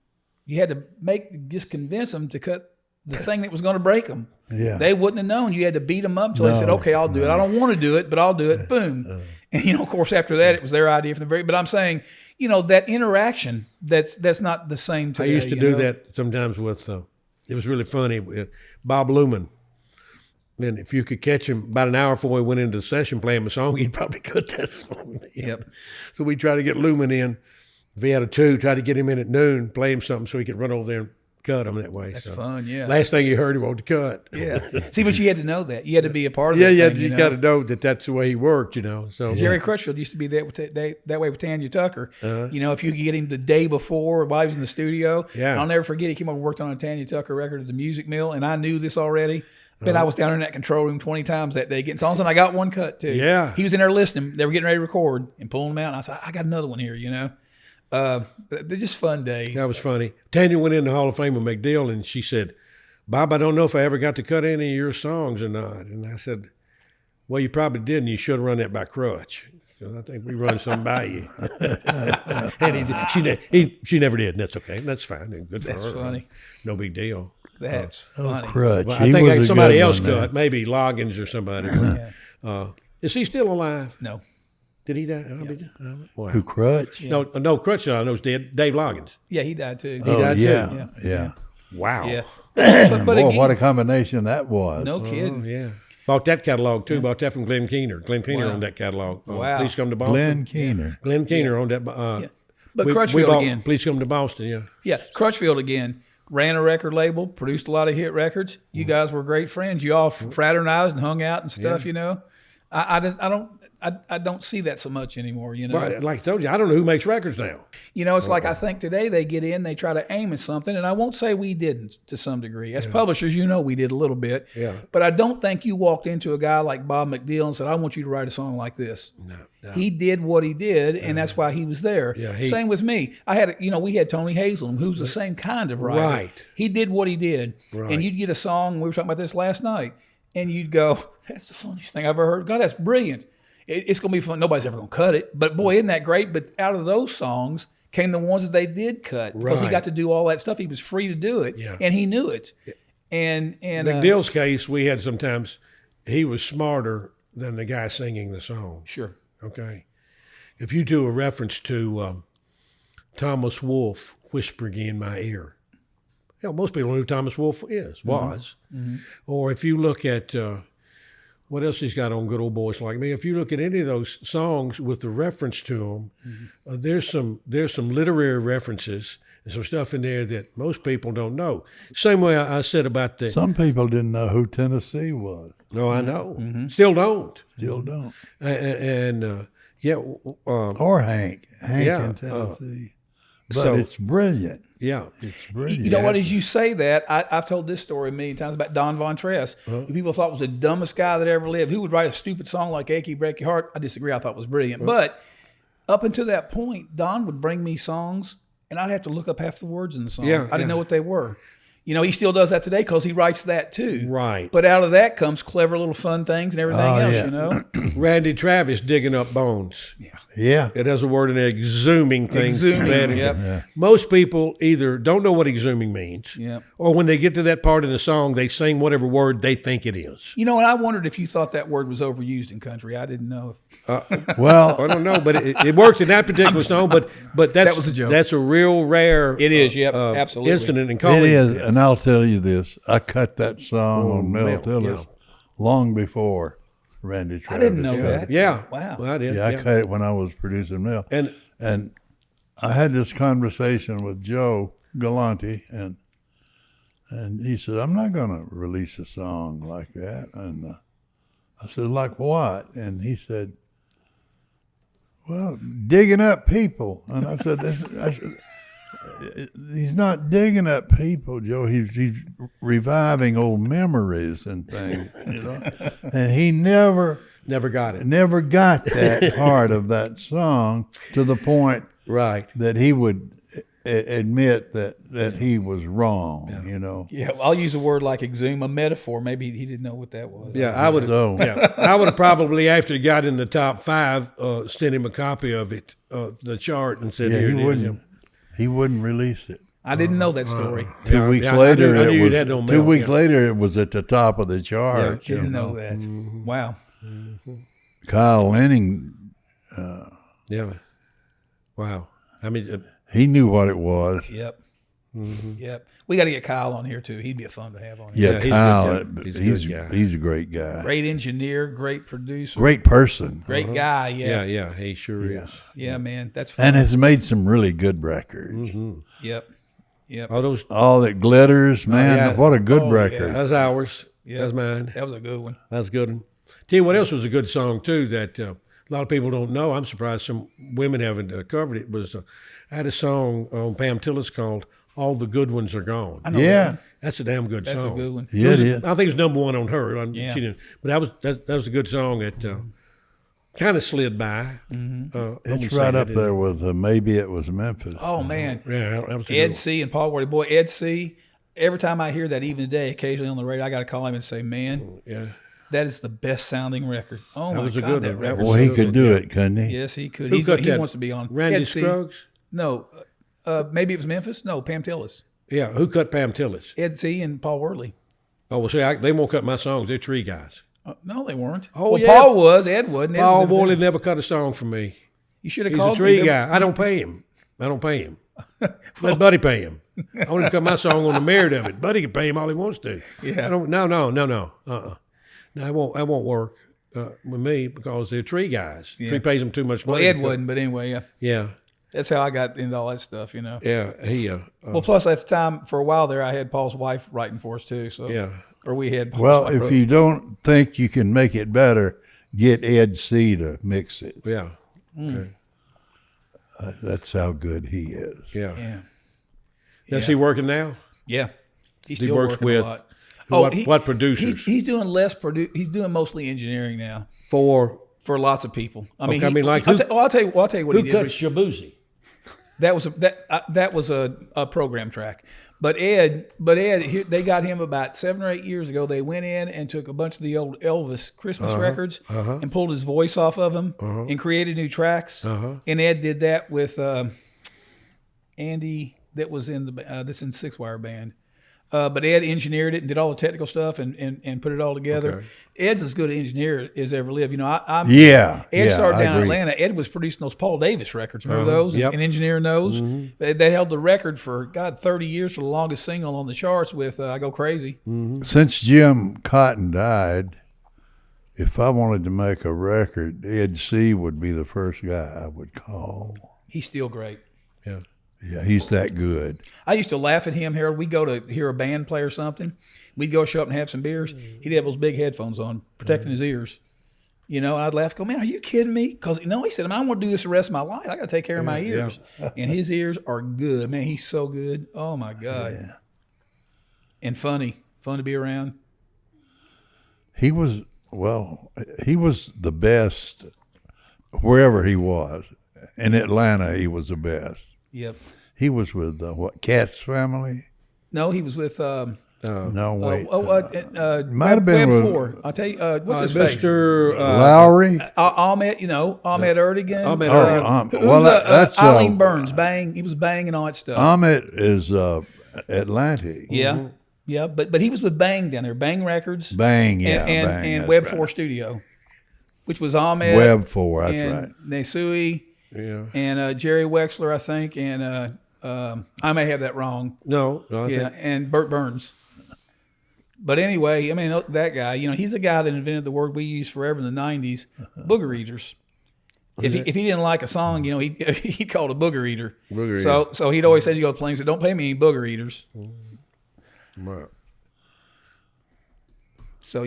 You had to convince them to cut the thing that was going to break them. Yeah. They wouldn't have known. You had to beat them up until they said, okay, I'll do it. I don't want to do it, but I'll do it. Boom. And, you know, of course, after that, it was their idea from the very, but I'm saying, you know, that interaction, that's not the same today. I used to do that sometimes with, it was really funny, with Bob Luman. And if you could catch him about an hour before we went into the session playing the song, he'd probably cut that song. Yep. So we try to get Luman in. If he had a 2, try to get him in at noon, play him something so he could run over there and cut him that way. That's fun, yeah. Last thing he heard, he wanted to cut. Yeah. See, but you had to know that. You had to be a part of Yeah, that yeah, thing, you got to know that that's the way he worked, you know. So Jerry Crutchfield used to be that way with Tanya Tucker. You know, if you could get him the day before while he was in the studio. Yeah. I'll never forget, he came over and worked on a Tanya Tucker record at the Music Mill, and I knew this already. But I was down in that control room 20 times that day getting songs, and I got one cut too. Yeah. He was in there listening. They were getting ready to record and pulling them out, and I said, I got another one here, you know. They're just fun days. that was funny. Tanya went in the Hall of Fame with McDill, and she said, Bob, I don't know if I ever got to cut any of your songs or not. And I said, well, you probably did, and you should have run that by Crutch. So I think we run some by you. And she never did, and that's okay. That's fine. And good for her. That's funny. No big deal. That's funny. Crutch. Well, I He think was a somebody good else one, man. cut, maybe Loggins or somebody. Is he still alive? No. Did he die? Wow. Who, Crutch? No, Crutch I know is dead. Dave Loggins. Yeah, he died too. Oh, died too? yeah. Wow. Yeah. But Boy, again, what a combination that was. no kidding. Oh, yeah. Bought that catalog too. Bought that from Glenn Keener. Glenn Keener owned that catalog. Wow. Please come to Boston. Glenn Keener. Glenn Keener owned that. But we Crutchfield bought again. Please come to Boston. Yeah. Yeah, Crutchfield again. Ran a record label, produced a lot of hit records. You guys were great friends. You all fraternized and hung out and stuff, you know. I don't see that so much anymore, you know. But like I told you, I don't know who makes records now. You know, it's like I think today they get in, they try to aim at something, and I won't say we didn't to some degree. As publishers, you know we did a little bit. Yeah. But I don't think you walked into a guy like Bob McDill and said, I want you to write a song like this. No. He did what he did, and that's why he was there. Yeah, Same with me. We had Tony Hazelham, who's the same kind of writer. Right. He did what he did. Right. And you'd get a song, we were talking about this last night, and you'd go, that's the funniest thing I've ever heard. God, that's brilliant. It's going to be fun. Nobody's ever going to cut it. But boy, isn't that great? But out of those songs came the ones that they did cut because he Right. got to do all that stuff. He was free to do it, and he knew it. And McDill's case, we had sometimes, he was smarter than the guy singing the song. sure. Okay. If you do a reference to Thomas Wolfe whispering in my ear, most people know who Thomas Wolfe was. Mm-hmm. Or if you look at what else he's got on Good Old Boys Like Me, if you look at any of those songs with the reference to them, there's some literary references and some stuff in there that most people don't know. Same way I said about the. Some people didn't know who Tennessee was. No, I know. Still don't. Still don't. Or Hank. Hank Yeah, in Tennessee. But so- it's brilliant. Yeah. It's brilliant. You know what? As you say that, I've told this story a million times about Don Von Tress, who people thought was the dumbest guy that ever lived. Who would write a stupid song like "Achy Break Your Heart"? I disagree. I thought it was brilliant. But up until that point, Don would bring me songs, and I'd have to look up half the words in the song. Yeah, I didn't know what they were. You know, he still does that today because he writes that too. Right. But out of that comes clever little fun things and everything else, yeah. you know? Randy Travis, Digging Up Bones. Yeah. It has a word in there, exhuming things. Exhuming, yep. Most people either don't know what exhuming means, Yep. or when they get to that part in the song, they sing whatever word they think it is. You know, and I wondered if you thought that word was overused in country. I didn't know. Well, I don't know, but it worked in that particular song. But that's, That was a joke. That's a real rare. It is, yep, absolutely. Incident in it college. is. And I'll tell you this. I cut that song on Mel Mel, Tillis yeah. long before Randy Travis. I didn't know cut that. it. Yeah. Wow. Well, I did. Yeah, I cut it when I was producing Mel. And I had this conversation with Joe Galante, and he said, I'm not going to release a song like that. And I said, like what? And he said, Well, digging up people. And I said, he's not digging up people, Joe. He's reviving old memories and things, And he never got it. Never got that part of that song to the point that he would admit that he was wrong, Yeah, well, I'll use a word like exhume, a metaphor. Maybe he didn't know what that was. Yeah, I would. I would have probably, after he got in the top 5, sent him a copy of it, the chart, and said, he wouldn't release it. I didn't know that story. 2 weeks later, it was at the top of the chart. Yeah, didn't know that. Mm-hmm. Wow. Kyle Lenning. Wow. I mean, he knew what it was. Yep. Mm-hmm. Yep. We got to get Kyle on here too. He'd be a fun to have on here. Yeah, Kyle. He's a great guy. Great engineer, great producer. Great person. Great guy. Yeah. Yeah, he sure is. Yeah, man. That's fun. And has made some really good records. Mm-hmm. Yep. All That Glitters, man. What a good record. Yeah. That's ours. Yeah. That's mine. That was a good one. That's a good one. Tell you what else was a good song too that a lot of people don't know. I'm surprised some women haven't covered it. Was I had a song on Pam Tillis called "All the Good Ones Are Gone." That's a damn good song. That's a good one. Yeah, it is. I think it was number 1 on her. But that was a good song that kind of slid by. Mm-hmm. It's right up there with Maybe It Was Memphis. Oh man, yeah, that was Ed C. and Paul Wardy. Boy, Ed C. Every time I hear that, even today, occasionally on the radio, I got to call him and say, "Man, that is the best sounding record." Oh my God, that record! Well, he could do it, couldn't he? Yes, he could. He wants to be on. Randy Scruggs? No, maybe it was Memphis. No, Pam Tillis. Yeah, who cut Pam Tillis? Ed C. and Paul Worley. Oh, well, see, they won't cut my songs. They're tree guys. No, they weren't. Oh, well, Paul was. Ed wasn't. Paul Worley never cut a song for me. You should have He's called a tree me. guy. I don't pay him. Let Buddy pay him. I want to cut my song on the merit of it. Buddy can pay him all he wants to. Yeah. No. No, it won't work with me because they're tree guys. Yeah. Tree pays them too much money. Well, Ed wasn't, but anyway, yeah. Yeah. That's how I got into all that stuff, Yeah, he. Well, plus at the time, for a while there, I had Paul's wife writing for us too. So yeah. Or we had Paul's wife if you don't think you can make it better, get Ed C. to mix it. Yeah. Okay. That's how good he is. Yeah. Is he working now? Yeah. He's he still works working with a lot. What producers? He's doing he's doing mostly engineering now for lots of people. I mean, I'll tell you what he did. Who cut Shabuzi? That was a program track. But Ed, they got him about 7 or 8 years ago. They went in and took a bunch of the old Elvis Christmas records and pulled his voice off of them and created new tracks. And Ed did that with Andy, that was in this in Six Wire Band. But Ed engineered it and did all the technical stuff and put it all together. Okay. Ed's as good an engineer as ever lived. Ed started down in Atlanta. Ed was producing those Paul Davis records. Remember those? Yep. And engineering those. Mm-hmm. They held the record for 30 years for the longest single on the charts with "I Go Crazy." Mm-hmm. Since Jim Cotton died, if I wanted to make a record, Ed C. would be the first guy I would call. He's still great. Yeah. Yeah, he's that good. I used to laugh at him, Harold. We'd go to hear a band play or something. We'd go show up and have some beers. He'd have those big headphones on, protecting his ears. And I'd laugh, go, man, are you kidding me? Because, he said, I want to do this the rest of my life. I got to take care of my ears. Yeah. And his ears are good. Man, he's so good. Oh, my God. Yeah. And funny. Fun to be around. He was the best wherever he was. In Atlanta, he was the best. Yep. He was with Cat's Family? No, he was with no, wait. Might have been with 4. I'll tell you, what's his Mr. Lowry? Ahmed, Ahmed Erdogan. Ahmed that's Eileen Burns. Bang. He was Bang and all that stuff. Ahmed is Atlantic. Yeah. Mm-hmm. Yeah, but he was with Bang down there. Bang Records. Bang, yeah. And Web 4 Studio, which was Ahmed. Web 4, that's and right. Nesui. Yeah. And Jerry Wexler, I think, and I may have that wrong. No, and Burt Burns. But anyway, that guy, he's the guy that invented the word we used forever in the 90s, booger eaters. If he didn't like a song, he called a booger eater. So he'd always say to go to planes, "Don't pay me any booger eaters." Right. So,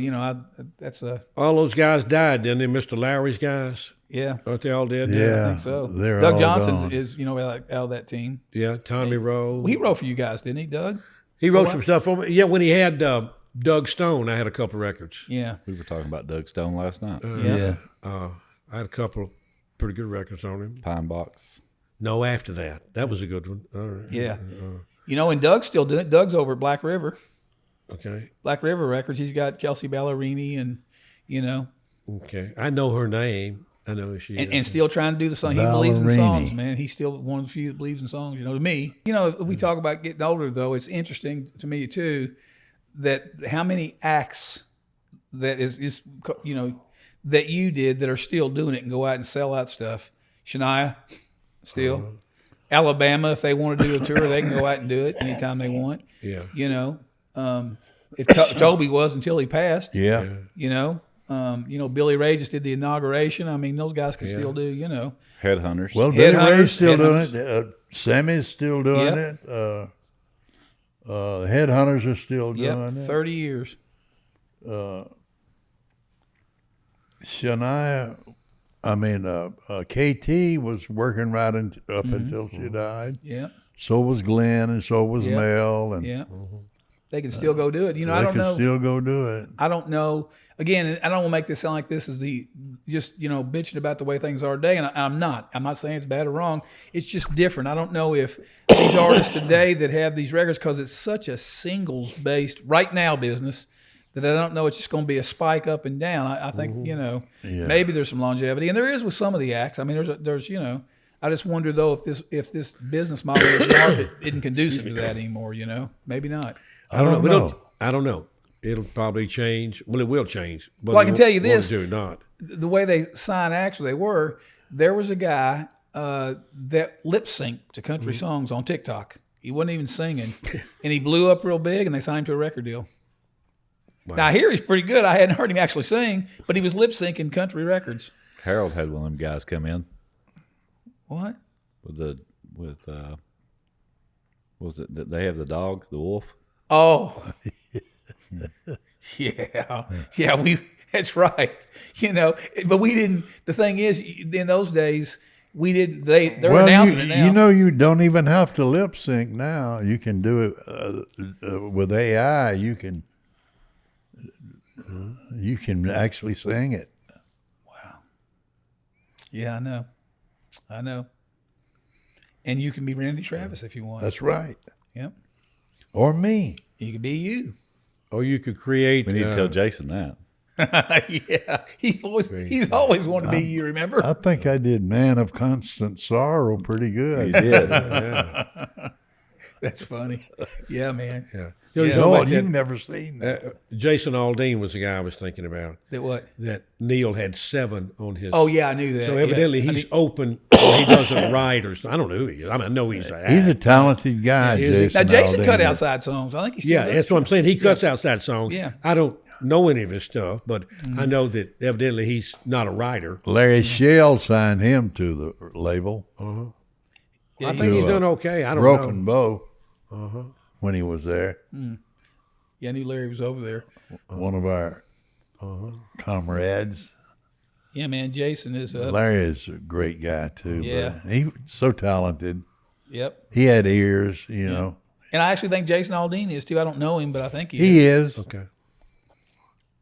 that's a, All those guys died, didn't they? Mr. Lowry's guys? yeah. Aren't they all dead? Yeah, I think so. they're Doug all Johnson gone. is, out of that team. Yeah, Tommy Rowe. He wrote for you guys, didn't he, Doug? He wrote some stuff for me. Yeah, when he had Doug Stone, I had a couple records. Yeah. We were talking about Doug Stone last night. Yeah. I had a couple pretty good records on him. Pine Box. No, after that. That was a good one. All right. Yeah. And Doug's still doing it. Doug's over at Black River. Okay. Black River Records. He's got Kelsey Ballerini and, Okay. I know her name. I know she and still trying to do the song. He believes in Ballerini. songs, man. He's still one of the few that believes in songs, to me. If we talk about getting older, though, it's interesting to me, too, that how many acts that is that you did that are still doing it and go out and sell out stuff. Shania, still. Alabama, if they want to do a tour, they can go out and do it anytime they want. Yeah. If Toby was until he passed. Yeah. Billy Ray just did the inauguration. I mean, those guys can still do, Headhunters. Well, Billy Headhunters, Ray's still doing Headhunters. it. Sammy's still doing Yep. it. Headhunters are still doing Yep, it. 30 years. Shania, KT was working right up until she died. Yeah, So was Glenn, and so was Yep. Mel, and yeah. They can still go do it. they I don't could know. still go do it. I don't know. Again, I don't want to make this sound like this is bitching about the way things are today, and I'm not. I'm not saying it's bad or wrong. It's just different. I don't know if these artists today that have these records, because it's such a singles-based right now business, that I don't know it's just going to be a spike up and down. I think maybe there's some longevity, and there is with some of the acts. I mean, there's I just wonder though if this business model of the market isn't conducive to that anymore. Maybe not. I don't know. I don't know. It'll probably change. Well, it will change. Well, I can tell you whether this: do it or not. the way they sign acts, there was a guy that lip synced to country songs on TikTok. He wasn't even singing, and he blew up real big, and they signed him to a record deal. Wow. Now I hear he's pretty good. I hadn't heard him actually sing, but he was lip syncing country records. Harold had one of them guys come in What? with was it that they have the dog, the wolf? Oh, yeah. That's right. But we didn't. The thing is, in those days, we didn't. They're announcing it now. You don't even have to lip sync now. You can do it with AI. You can actually sing it. Wow. Yeah, I know. And you can be Randy Travis if you want. That's right. Yep. Or me. You could be you. Or you could create. We need to tell Jason that. Yeah. He's always wanted to be you, remember? I think I did Man of Constant Sorrow pretty He good. did. That's funny. Yeah, man. Yeah. Noel, you've never seen that. Jason Aldean was the guy I was thinking about. That what? That Neil had 7 on his. Oh, yeah, I knew that. So Yeah. evidently he's open. He doesn't write or I don't know who he is. I know he's a He's a talented guy, Yeah, is he? Jason. Now, Jason Aldean. cut outside songs. I think he's still Yeah, does. that's what I'm saying. He cuts outside songs. Yeah. I don't know any of his stuff, but I know that evidently he's not a writer. Larry Shell signed him to the label. Yeah, I think he's To, done okay. I don't Broken know. Bow when he was there. Yeah, I knew Larry was over there. One of our comrades. Yeah, man, Jason is Larry is a great guy too. Yeah. But he's so talented. Yep. He had ears, you know. And I actually think Jason Aldean is too. I don't know him, but I think He is. Okay.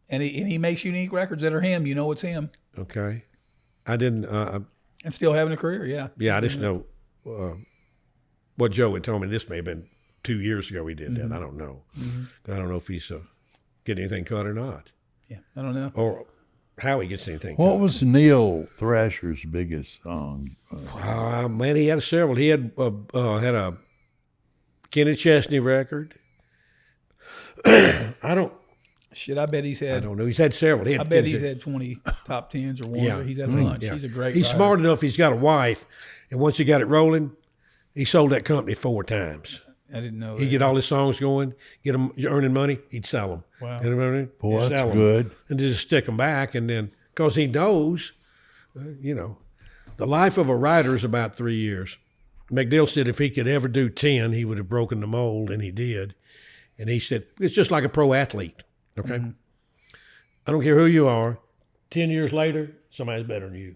And he makes unique records that are him. You know it's him. Okay. I didn't. And still having a career, yeah. Yeah, I just know what Joe had told me. This may have been 2 years ago he did that. I don't know. I don't know if he's getting anything cut or not, Yeah, I don't know. or how he gets anything What cut. was Neil Thrasher's biggest song? Man, he had several. He had a Kenny Chesney record. Shit, I bet he's I had. don't know. He's had several. I bet he's had 20 top tens or ones. Yeah. He's had a bunch. Yeah. He's a great. He's writer. smart enough. He's got a wife, and once he got it rolling, he sold that company 4 times. I didn't know. He'd that. get all his songs going, get them earning money. He'd sell them. Wow. You know what I mean? Boy, He'd that's sell 'em. good. And just stick them back, and then because he knows, the life of a writer is about 3 years. McDill said if he could ever do 10, he would have broken the mold, and he did. And he said it's just like a pro athlete. Okay. I don't care who you are. 10 years later, somebody's better than you.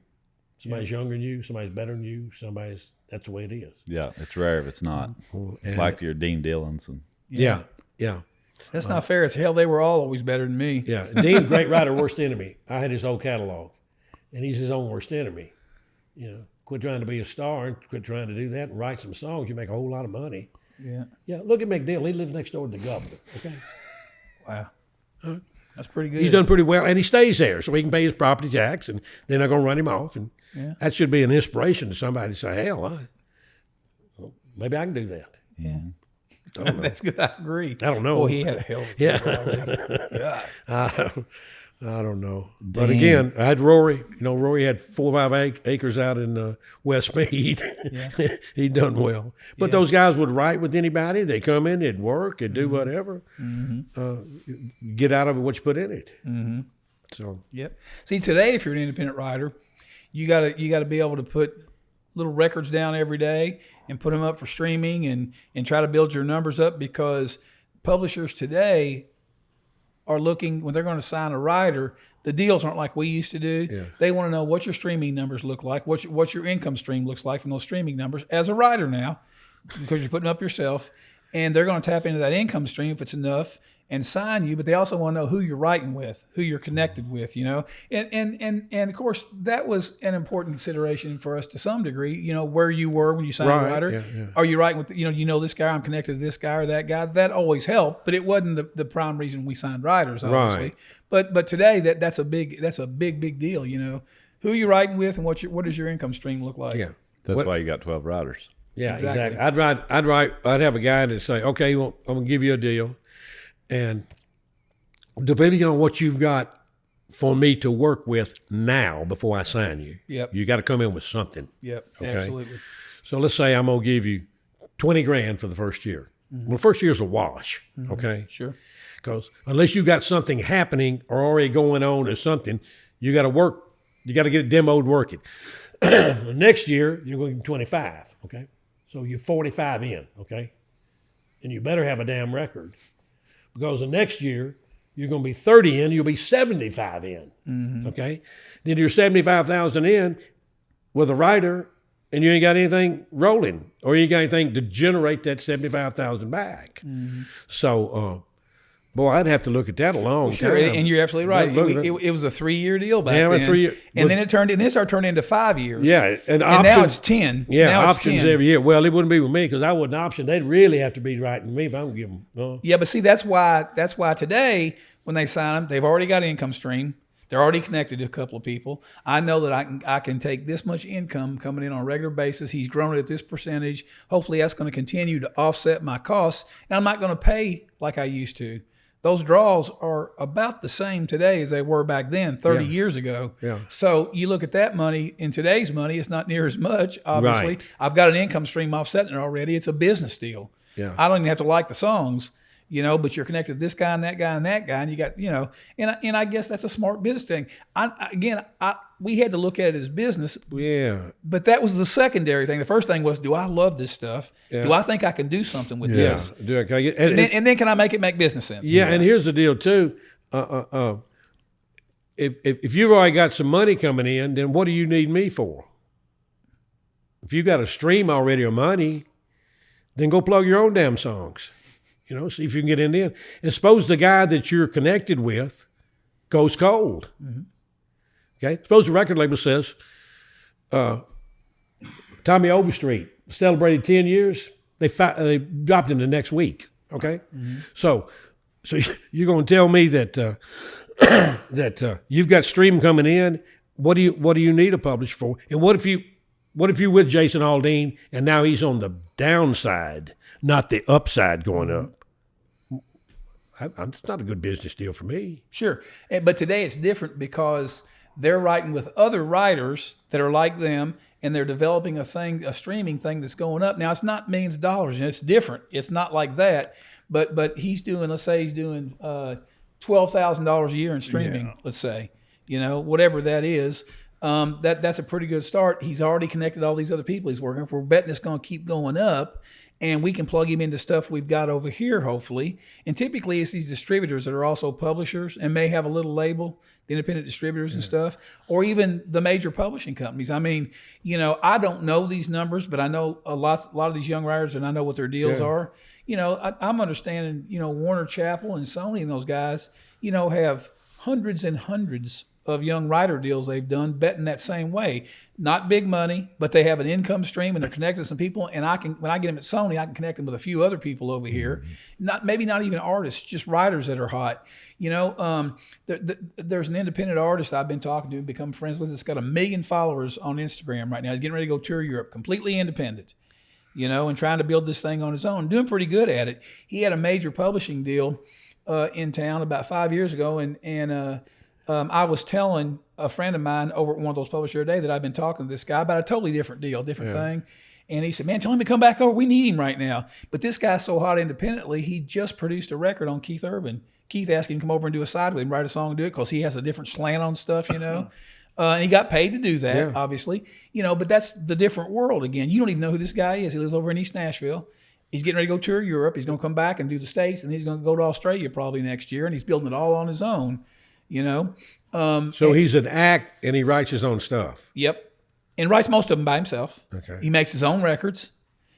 Somebody's younger than you. Somebody's better than you. That's the way it is. Yeah, it's rare if it's not. And Like your Dean Dillons. And yeah. That's not fair. It's hell. They were all always better than me. Yeah. Dean, great writer, worst enemy. I had his whole catalog, and he's his own worst enemy. Quit trying to be a star and quit trying to do that and write some songs. You make a whole lot of money. Yeah. Yeah. Look at McDill. He lives next door to the governor. Okay. Wow. That's pretty good. He's done pretty well, and he stays there, so he can pay his property tax, and they're not going to run him off. And that should be an inspiration to somebody to say, hell, maybe I can do that. Yeah. That's good. I agree. I don't know. Well, he had a hell of a I don't know. But again, I had Rory. Rory had 4 or 5 acres out in Westmead. He'd done well. But those guys would write with anybody. They come in, they'd work, they'd do whatever. Get out of it what you put in it. So. Yep. See, today, if you're an independent writer, you gotta be able to put little records down every day and put them up for streaming and try to build your numbers up, because publishers today are looking, when they're going to sign a writer, the deals aren't like we used to do. Yeah. They want to know what your streaming numbers look like, what your income stream looks like from those streaming numbers as a writer now, because you're putting up yourself, and they're going to tap into that income stream if it's enough and sign you. But they also want to know who you're writing with, who you're connected with, and of course that was an important consideration for us to some degree. Where you were when you signed a writer. Yeah. Are you writing with this guy? I'm connected to this guy or that guy. That always helped, but it wasn't the prime reason we signed writers, obviously. Right. But today that's a big deal. Who you writing with and what does your income stream look like? Yeah. that's why you got 12 writers. Yeah, exactly. I'd have a guy that say, okay, I'm going to give you a deal. And depending on what you've got for me to work with now before I sign you, you got to come in with something. Yep, okay? Absolutely. So let's say I'm going to give you $20,000 for the first year. Well, the first year's a wash, okay? Sure. Because unless you got something happening or already going on or something, you got to work. You got to get it demoed working. Next year, you're going to give 25, okay? So you're 45 in, okay? And you better have a damn record. Because the next year, you're going to be 30 in, you'll be 75 in, okay? Then you're 75,000 in with a writer, and you ain't got anything rolling, or you ain't got anything to generate that 75,000 back. So, boy, I'd have to look at that a long time. Sure, and you're absolutely right. It was a 3-year deal back then. 3 years. And then it started turning into 5 years. Yeah, and now it's 10. Yeah, now options 10. every year. Well, it wouldn't be with me because I wouldn't option. They'd really have to be writing me if I'm giving them. Yeah, but see, that's why today when they sign them, they've already got an income stream. They're already connected to a couple of people. I know that I can take this much income coming in on a regular basis. He's grown it at this percentage. Hopefully, that's going to continue to offset my costs, and I'm not going to pay like I used to. Those draws are about the same today as they were back then, 30 years ago. Yeah. So you look at that money, in today's money, it's not near as much, obviously. Right. I've got an income stream offsetting it already. It's a business deal. Yeah. I don't even have to like the songs, but you're connected to this guy and that guy and that guy, and you got, and I guess that's a smart business thing. We had to look at it as business. Yeah. But that was the secondary thing. The first thing was, do I love this stuff? Yeah. Do I think I can do something with this? Yeah. Can I get, and then can I make it make business sense? Yeah, and here's the deal too. If you've already got some money coming in, then what do you need me for? If you got a stream already of money, then go plug your own damn songs. See if you can get in there. And suppose the guy that you're connected with goes cold. Okay? Suppose the record label says, Tommy Overstreet celebrated 10 years. They dropped him the next week. Okay? So you're going to tell me that that you've got stream coming in. What do you need a publisher for? And what if you're with Jason Aldean and now he's on the downside, not the upside going up? It's not a good business deal for me. Sure. But today it's different because they're writing with other writers that are like them, and they're developing a streaming thing that's going up. Now, it's not millions of dollars, and it's different. It's not like that. But let's say he's doing $12,000 a year in streaming, let's say, whatever that is. that's a pretty good start. He's already connected all these other people he's working with. We're betting it's going to keep going up, and we can plug him into stuff we've got over here, hopefully. And typically it's these distributors that are also publishers and may have a little label, the independent distributors and stuff, or even the major publishing companies. I mean, I don't know these numbers, but I know a lot of these young writers, and I know what their deals are. I'm understanding, Warner Chappell and Sony and those guys, have hundreds and hundreds of young writer deals they've done betting that same way. Not big money, but they have an income stream and they're connected to some people. And when I get them at Sony, I can connect them with a few other people over here. Maybe not even artists, just writers that are hot. There's an independent artist I've been talking to, become friends with. That's got 1 million followers on Instagram right now. He's getting ready to go tour Europe, completely independent, and trying to build this thing on his own, doing pretty good at it. He had a major publishing deal in town about 5 years ago, and I was telling a friend of mine over at one of those publishers today that I've been talking to this guy about a totally different deal, different thing. And he said, man, tell him to come back over. We need him right now. But this guy's so hot independently, he just produced a record on Keith Urban. Keith asked him to come over and do a side with him, write a song and do it, because he has a different slant on stuff, and he got paid to do that, obviously. But that's the different world again. You don't even know who this guy is. He lives over in East Nashville. He's getting ready to go tour Europe. He's going to come back and do the States, and he's going to go to Australia probably next year, and he's building it all on his own. So he's an act, and he writes his own stuff. Yep, and writes most of them by himself. Okay, he makes his own records.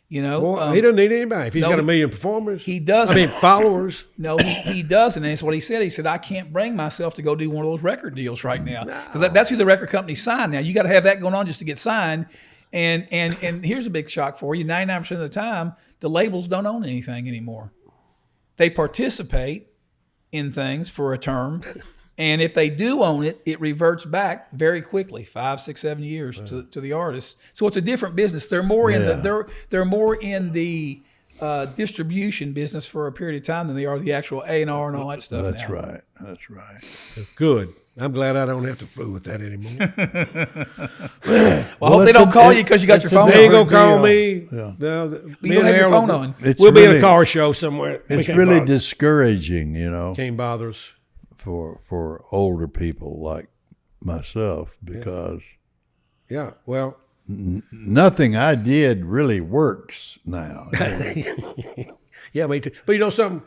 Well, he doesn't need anybody. If he's got 1 million performers, he doesn't. I mean, followers. No, he doesn't. And that's what he said. He said, I can't bring myself to go do one of those record deals right now, because that's who the record company signed. Now you got to have that going on just to get signed. And here's a big shock for you: 99% of the time, the labels don't own anything anymore. They participate in things for a term. And if they do own it, it reverts back very quickly, 5, 6, 7 years to the artist. So it's a different business. They're more in they're more in the distribution business for a period of time than they are the actual A&R and all that stuff. That's now. right. That's right. Good. I'm glad I don't have to fool with that anymore. Well, I hope they don't call you because you got your phone on. They ain't going to call me. Yeah. You don't have your phone on. We'll be at a car show somewhere. It's really discouraging, Can't bother us. For older people like myself, because nothing I did really works now. Yeah, me too. But something,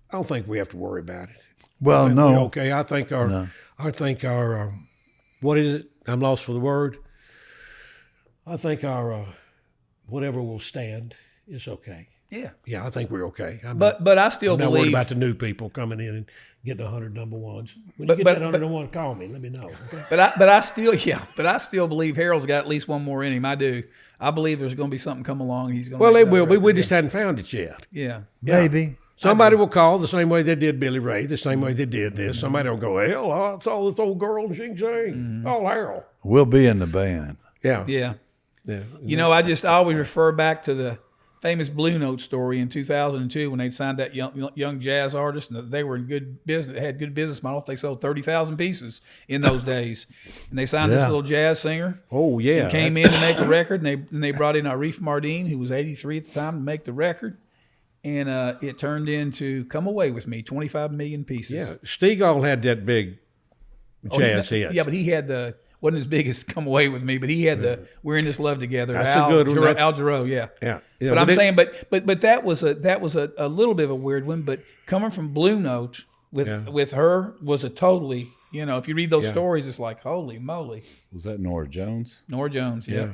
I don't think we have to worry about it. Well, no. Okay, I think our what is it? I'm lost for the word. I think our whatever will stand is okay. Yeah, I think we're okay. But I still I'm believe. not worried about the new people coming in and getting 100 number ones. When you get that 101, call me. Let me know. Okay? But I still believe Harold's got at least one more in him. I do. I believe there's going to be something come along. He's going. Well, they will. We just hadn't found it yet. Yeah. Maybe. Somebody will call the same way they did Billy Ray, the same way they did this. Somebody will go, hell, I saw this old girl and she can sing. Oh, Harold. We'll be in the band. Yeah. I always refer back to the famous Blue Note story in 2002 when they signed that young jazz artist, and they were in good business, had good business model. They sold 30,000 pieces in those days, and they signed this little jazz singer. Oh yeah, and came in to make a record, and they brought in Arif Mardin, who was 83 at the time, to make the record, and it turned into "Come Away with Me," 25 million pieces. Yeah, Stegall had that big jazz hit. Yeah, but he had wasn't as big as "Come Away with Me," but he had "We're in This Love Together." That's a good one. Al Jarreau, yeah. Yeah. But I'm saying, but that was a little bit of a weird one. But coming from Blue Note with her was a totally, if you read those stories, it's like holy moly. Was that Nora Jones? Nora Jones, yeah.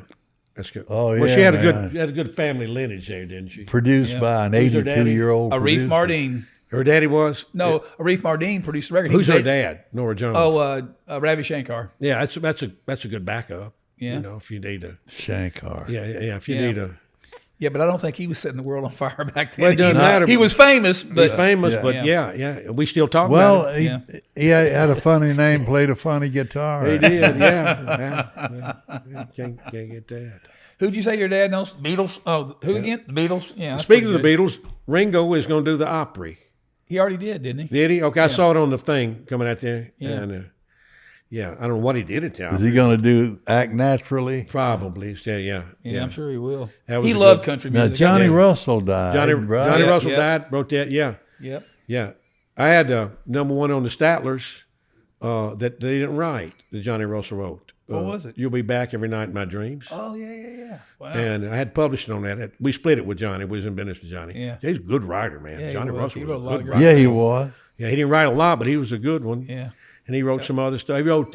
That's good. Oh yeah. Well, she had a good family lineage there, didn't she? Produced by an 82-year-old Arif Mardin. Her daddy was? No, Arif Mardin produced the record. Who's her dad? Nora Jones. Oh, Ravi Shankar. Yeah, that's a good backup. Yeah. If you need a Shankar. Yeah. If you need a. Yeah, but I don't think he was setting the world on fire back then. Well, it doesn't matter. He was famous, but we still talk about it. Well, he had a funny name, played a funny guitar. He did, yeah. Can't get that. Who'd you say your dad knows? Beatles? Oh, who again? The Beatles? Yeah. Speaking of the Beatles, Ringo is going to do the Opry. He already did, didn't he? Did he? Okay, I saw it on the thing coming out there. Yeah. And, I don't know what he did at the Is he going to do Act Naturally? Probably. Yeah, I'm sure he will. He loved country music. Now, Johnny Russell died. Johnny right? Russell died, wrote that, yeah. Yep. Yeah. I had number one on the Statlers that they didn't write, that Johnny Russell wrote. What was it? You'll Be Back Every Night in My Dreams. Oh, yeah. Wow. And I had publishing on that. We split it with Johnny. We was in business with Johnny. Yeah. He's a good writer, man. Yeah, Johnny he was. Russell He was wrote a lot a of good great writer. Yeah, he was. Yeah, he didn't write a lot, but he was a good one. Yeah. And he wrote some other stuff. He wrote,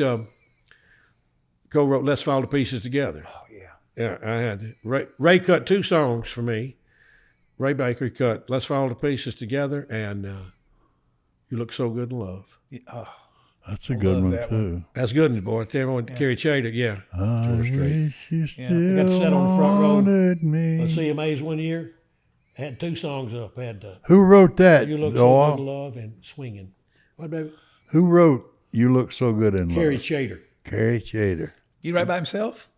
co-wrote Let's Fall to Pieces Together. Oh, yeah. Yeah, I had Ray cut 2 songs for me. Ray Baker cut Let's Fall to Pieces Together and You Look So Good in Love. Yeah. Oh, That's a good one, that too. That's good one, boy. Everyone, Kerry Chater, yeah. I George Strait. wish you still I got to sit on the front row wanted me. of CMAs one year. Had 2 songs up. Had Who wrote that, You Look So Doyle? Good in Love and Swinging. What, baby? Who wrote You Look So Good in Kerry Love? Chater. Kerry Chater. he write by himself?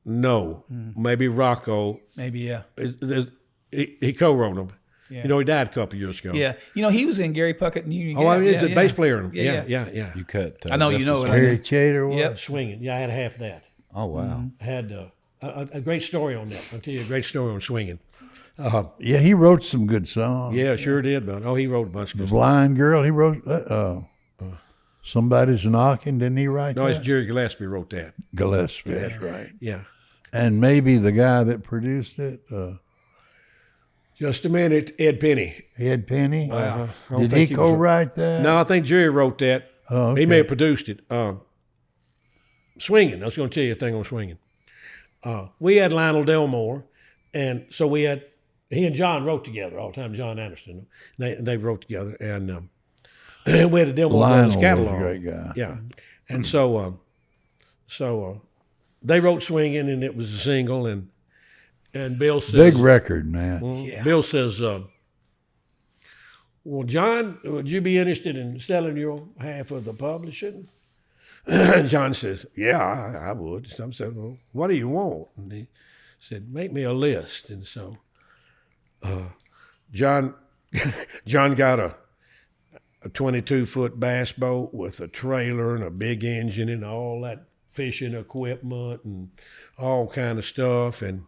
No, maybe Rocco. Maybe, yeah. He co-wrote them. Yeah. You know, he died a couple years ago. Yeah. He was in Gary Puckett and Union Oh, Gap. I mean, Yeah, the yeah. bass player in them. Yeah, Yeah. You cut. I know you know it. Kerry Chater was? Yep. Swinging. Yeah, I had half that. Oh wow. I had a great story on that. I'll tell you a great story on Swinging. Yeah, he wrote some good songs. Yeah, sure did, man. Oh, he wrote a bunch of The good Blind Girl, he wrote Somebody's Knocking, didn't he write No, that? it's Jerry Gillespie wrote that. Gillespie, that's right. Yeah. And maybe the guy that produced it, Just a minute, Ed Penny. Ed Penny. I don't Did think he was a- co-write that? No, I think Jerry wrote that. Oh, okay. He may have produced it. Swinging. I was going to tell you a thing on Swinging. We had Lionel Delmore, and so he and John wrote together all the time. John Anderson, they wrote together, and we had a Delmore Lionel Brothers was catalog. a great guy. Yeah, and so they wrote Swinging, and it was a single, and Bill says, Big record, man. Yeah. Bill says, well, John, would you be interested in selling your half of the publishing? John says, yeah, I would. So I said, well, what do you want? And he said, make me a list. And so John got a 22-foot bass boat with a trailer and a big engine and all that fishing equipment and all kind of stuff. And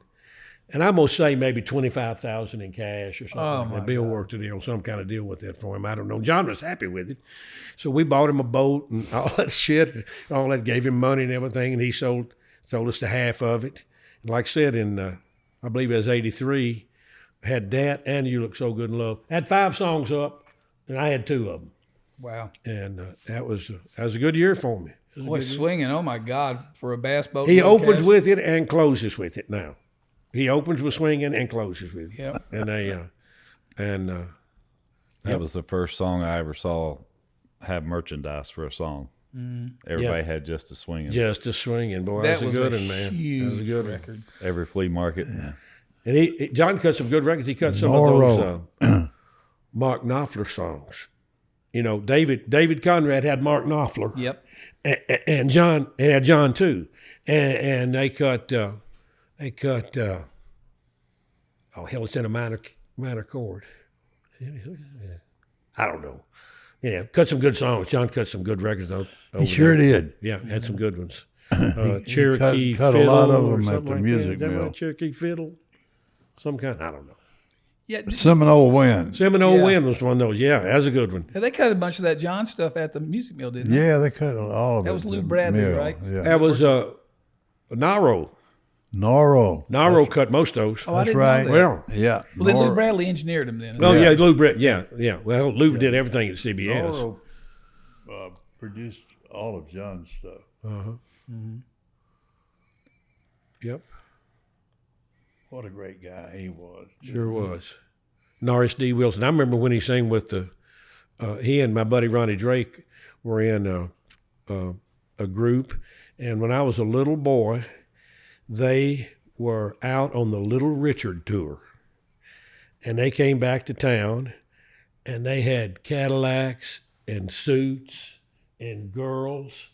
I'm going to say maybe $25,000 in cash or something. Oh, like my that. Bill worked a deal, some kind of deal with that for him. I don't know. John was happy with it. So we bought him a boat and all that shit, all that, gave him money and everything, and he sold us the half of it. And like I said, in, I believe it was 83, had that and You Look So Good in Love. Had 5 songs up, and I had 2 of them. Wow. And that was a good year for me. It was a Boy, good year. Swinging, oh my God, for a bass boat. He little opens cast. with it and closes with it now. He opens with Swinging and closes with it. Yep. And That was the first song I ever saw have merchandise for a song. Everybody had just a swinging. just a Swinging, boy. That That was was a good a one, man. huge That was a good record. Every flea market. And John cut some good records. He cut some Noro. of those Mark Knopfler songs. You know, David Conrad had Mark Knopfler. Yep. And John had John too. And they cut oh hell, it's in a minor chord. I don't know. Yeah, cut some good songs. John cut some good records. He sure did. Yeah, had some good ones. He Cherokee cut fiddle a lot of or them at something the like music that. Is that mill. right? Cherokee fiddle, some kind. I don't know. Yeah, Seminole Wind. Seminole Yeah. Wind was one of those. Yeah, that was a good one. they cut a bunch of that John stuff at the music mill, didn't they? Yeah, they cut all of it. That was at Lou the Bradley, mill, right? Yeah. That was Naro. Noro. Naro cut most of those. Oh, I That's didn't right. know that. Well, Yeah. Well, then Lou Noro- Bradley engineered them then. oh Yeah. yeah, Lou Brett. Yeah. Well, Lou did everything at CBS. Noro produced all of John's stuff. Yep, What a great guy he was. sure was. Norris D. Wilson. I remember when he sang with he and my buddy Ronnie Drake were in a group, and when I was a little boy, they were out on the Little Richard tour, and they came back to town, and they had Cadillacs and suits and girls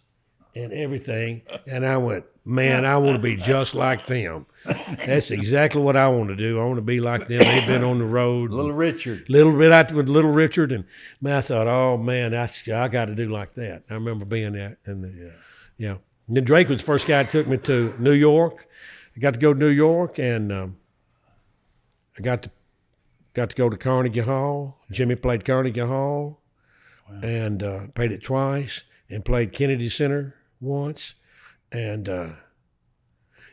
and everything, and I went, man, I want to be just like them. That's exactly what I want to do. I want to be like them. They've been on the road. Little Richard. Little bit out with Little Richard, and man, I thought, oh man, I got to do like that. I remember being there, and yeah. And then Drake was the first guy that took me to New York. I got to go to New York, and I got to go to Carnegie Hall. Jimmy played Carnegie Hall. and paid it twice, and played Kennedy Center once, and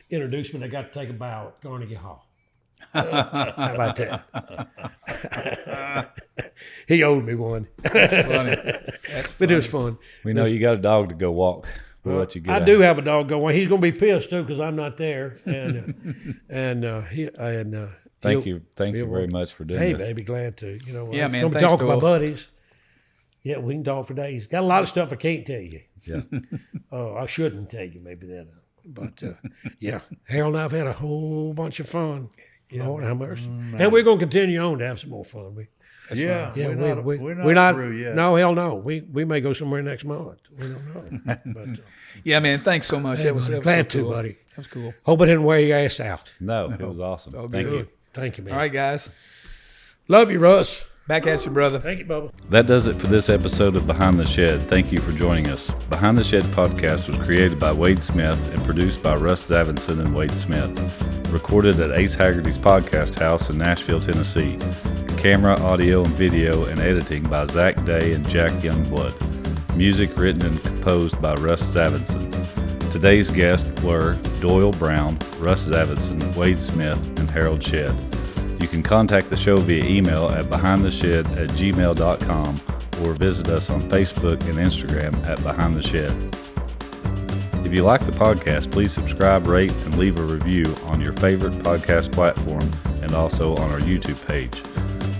introduced me. I got to take a bow at Carnegie Hall. How about that? He owed me one. That's funny. But it was fun. We know you got a dog to go walk. We'll let you get I out. do have a dog going. He's going to be pissed too because I'm not there. And Thank you very much for doing hey, this. baby, glad to. You know, Yeah, man, Come thanks, talk to my Doyle. buddies. Yeah, we can talk for days. Got a lot of stuff I can't tell you. Yeah. Oh, I shouldn't tell you maybe that. But yeah, Harold and I've had a whole bunch of fun. Lord have mercy. And we're going to continue on to have some more fun. We're not through yet. No, hell no. We may go somewhere next month. We don't know. But, Yeah, man. Thanks so much. That was glad so to, cool. buddy. That was cool. Hope I didn't wear your ass out. No, it was awesome. Oh, Thank good. you. Thank you, man. All right, guys. Love you, Russ. Back at you, brother. Thank you, Bubba. That does it for this episode of Behind the Shed. Thank you for joining us. Behind the Shed podcast was created by Wade Smith and produced by Russ Zavinson and Wade Smith. Recorded at Ace Haggerty's podcast house in Nashville, Tennessee. Camera, audio, and video and editing by Zach Day and Jack Youngblood. Music written and composed by Russ Zavinson. Today's guests were Doyle Brown, Russ Zavinson, Wade Smith, and Harold Shedd. You can contact the show via email at behindtheshedd@gmail.com or visit us on Facebook and Instagram at Behind the Shed. If you like the podcast, please subscribe, rate, and leave a review on your favorite podcast platform and also on our YouTube page.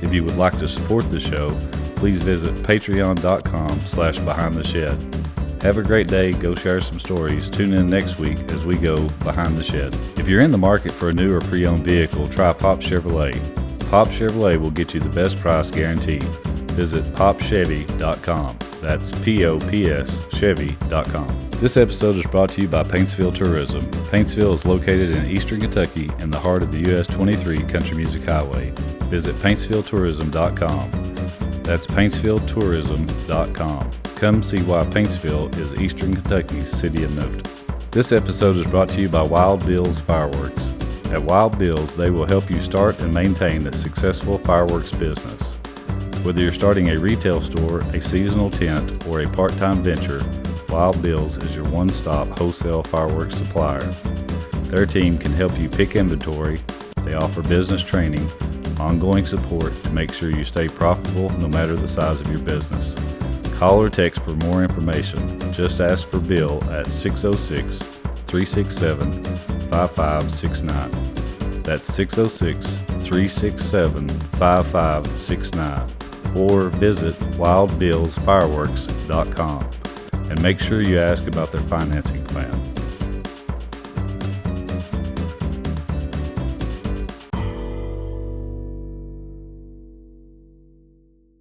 If you would like to support the show, please visit patreon.com/behindtheshed. Have a great day. Go share some stories. Tune in next week as we go behind the shed. If you're in the market for a new or pre-owned vehicle, try Pop Chevrolet. Pop Chevrolet will get you the best price guaranteed. Visit popchevy.com. That's P-O-P-S Chevy.com. This episode is brought to you by Paintsville Tourism. Paintsville is located in eastern Kentucky in the heart of the US 23 Country Music Highway. Visit PaintsvilleTourism.com. That's PaintsvilleTourism.com. Come see why Paintsville is Eastern Kentucky's city of note. This episode is brought to you by Wild Bill's Fireworks. At Wild Bill's, they will help you start and maintain a successful fireworks business. Whether you're starting a retail store, a seasonal tent, or a part-time venture, Wild Bill's is your one-stop wholesale fireworks supplier. Their team can help you pick inventory. They offer business training, ongoing support to make sure you stay profitable no matter the size of your business. Call or text for more information. Just ask for Bill at 606-367-5569. That's 606-367-5569. Or visit wildbillsfireworks.com and make sure you ask about their financing plan.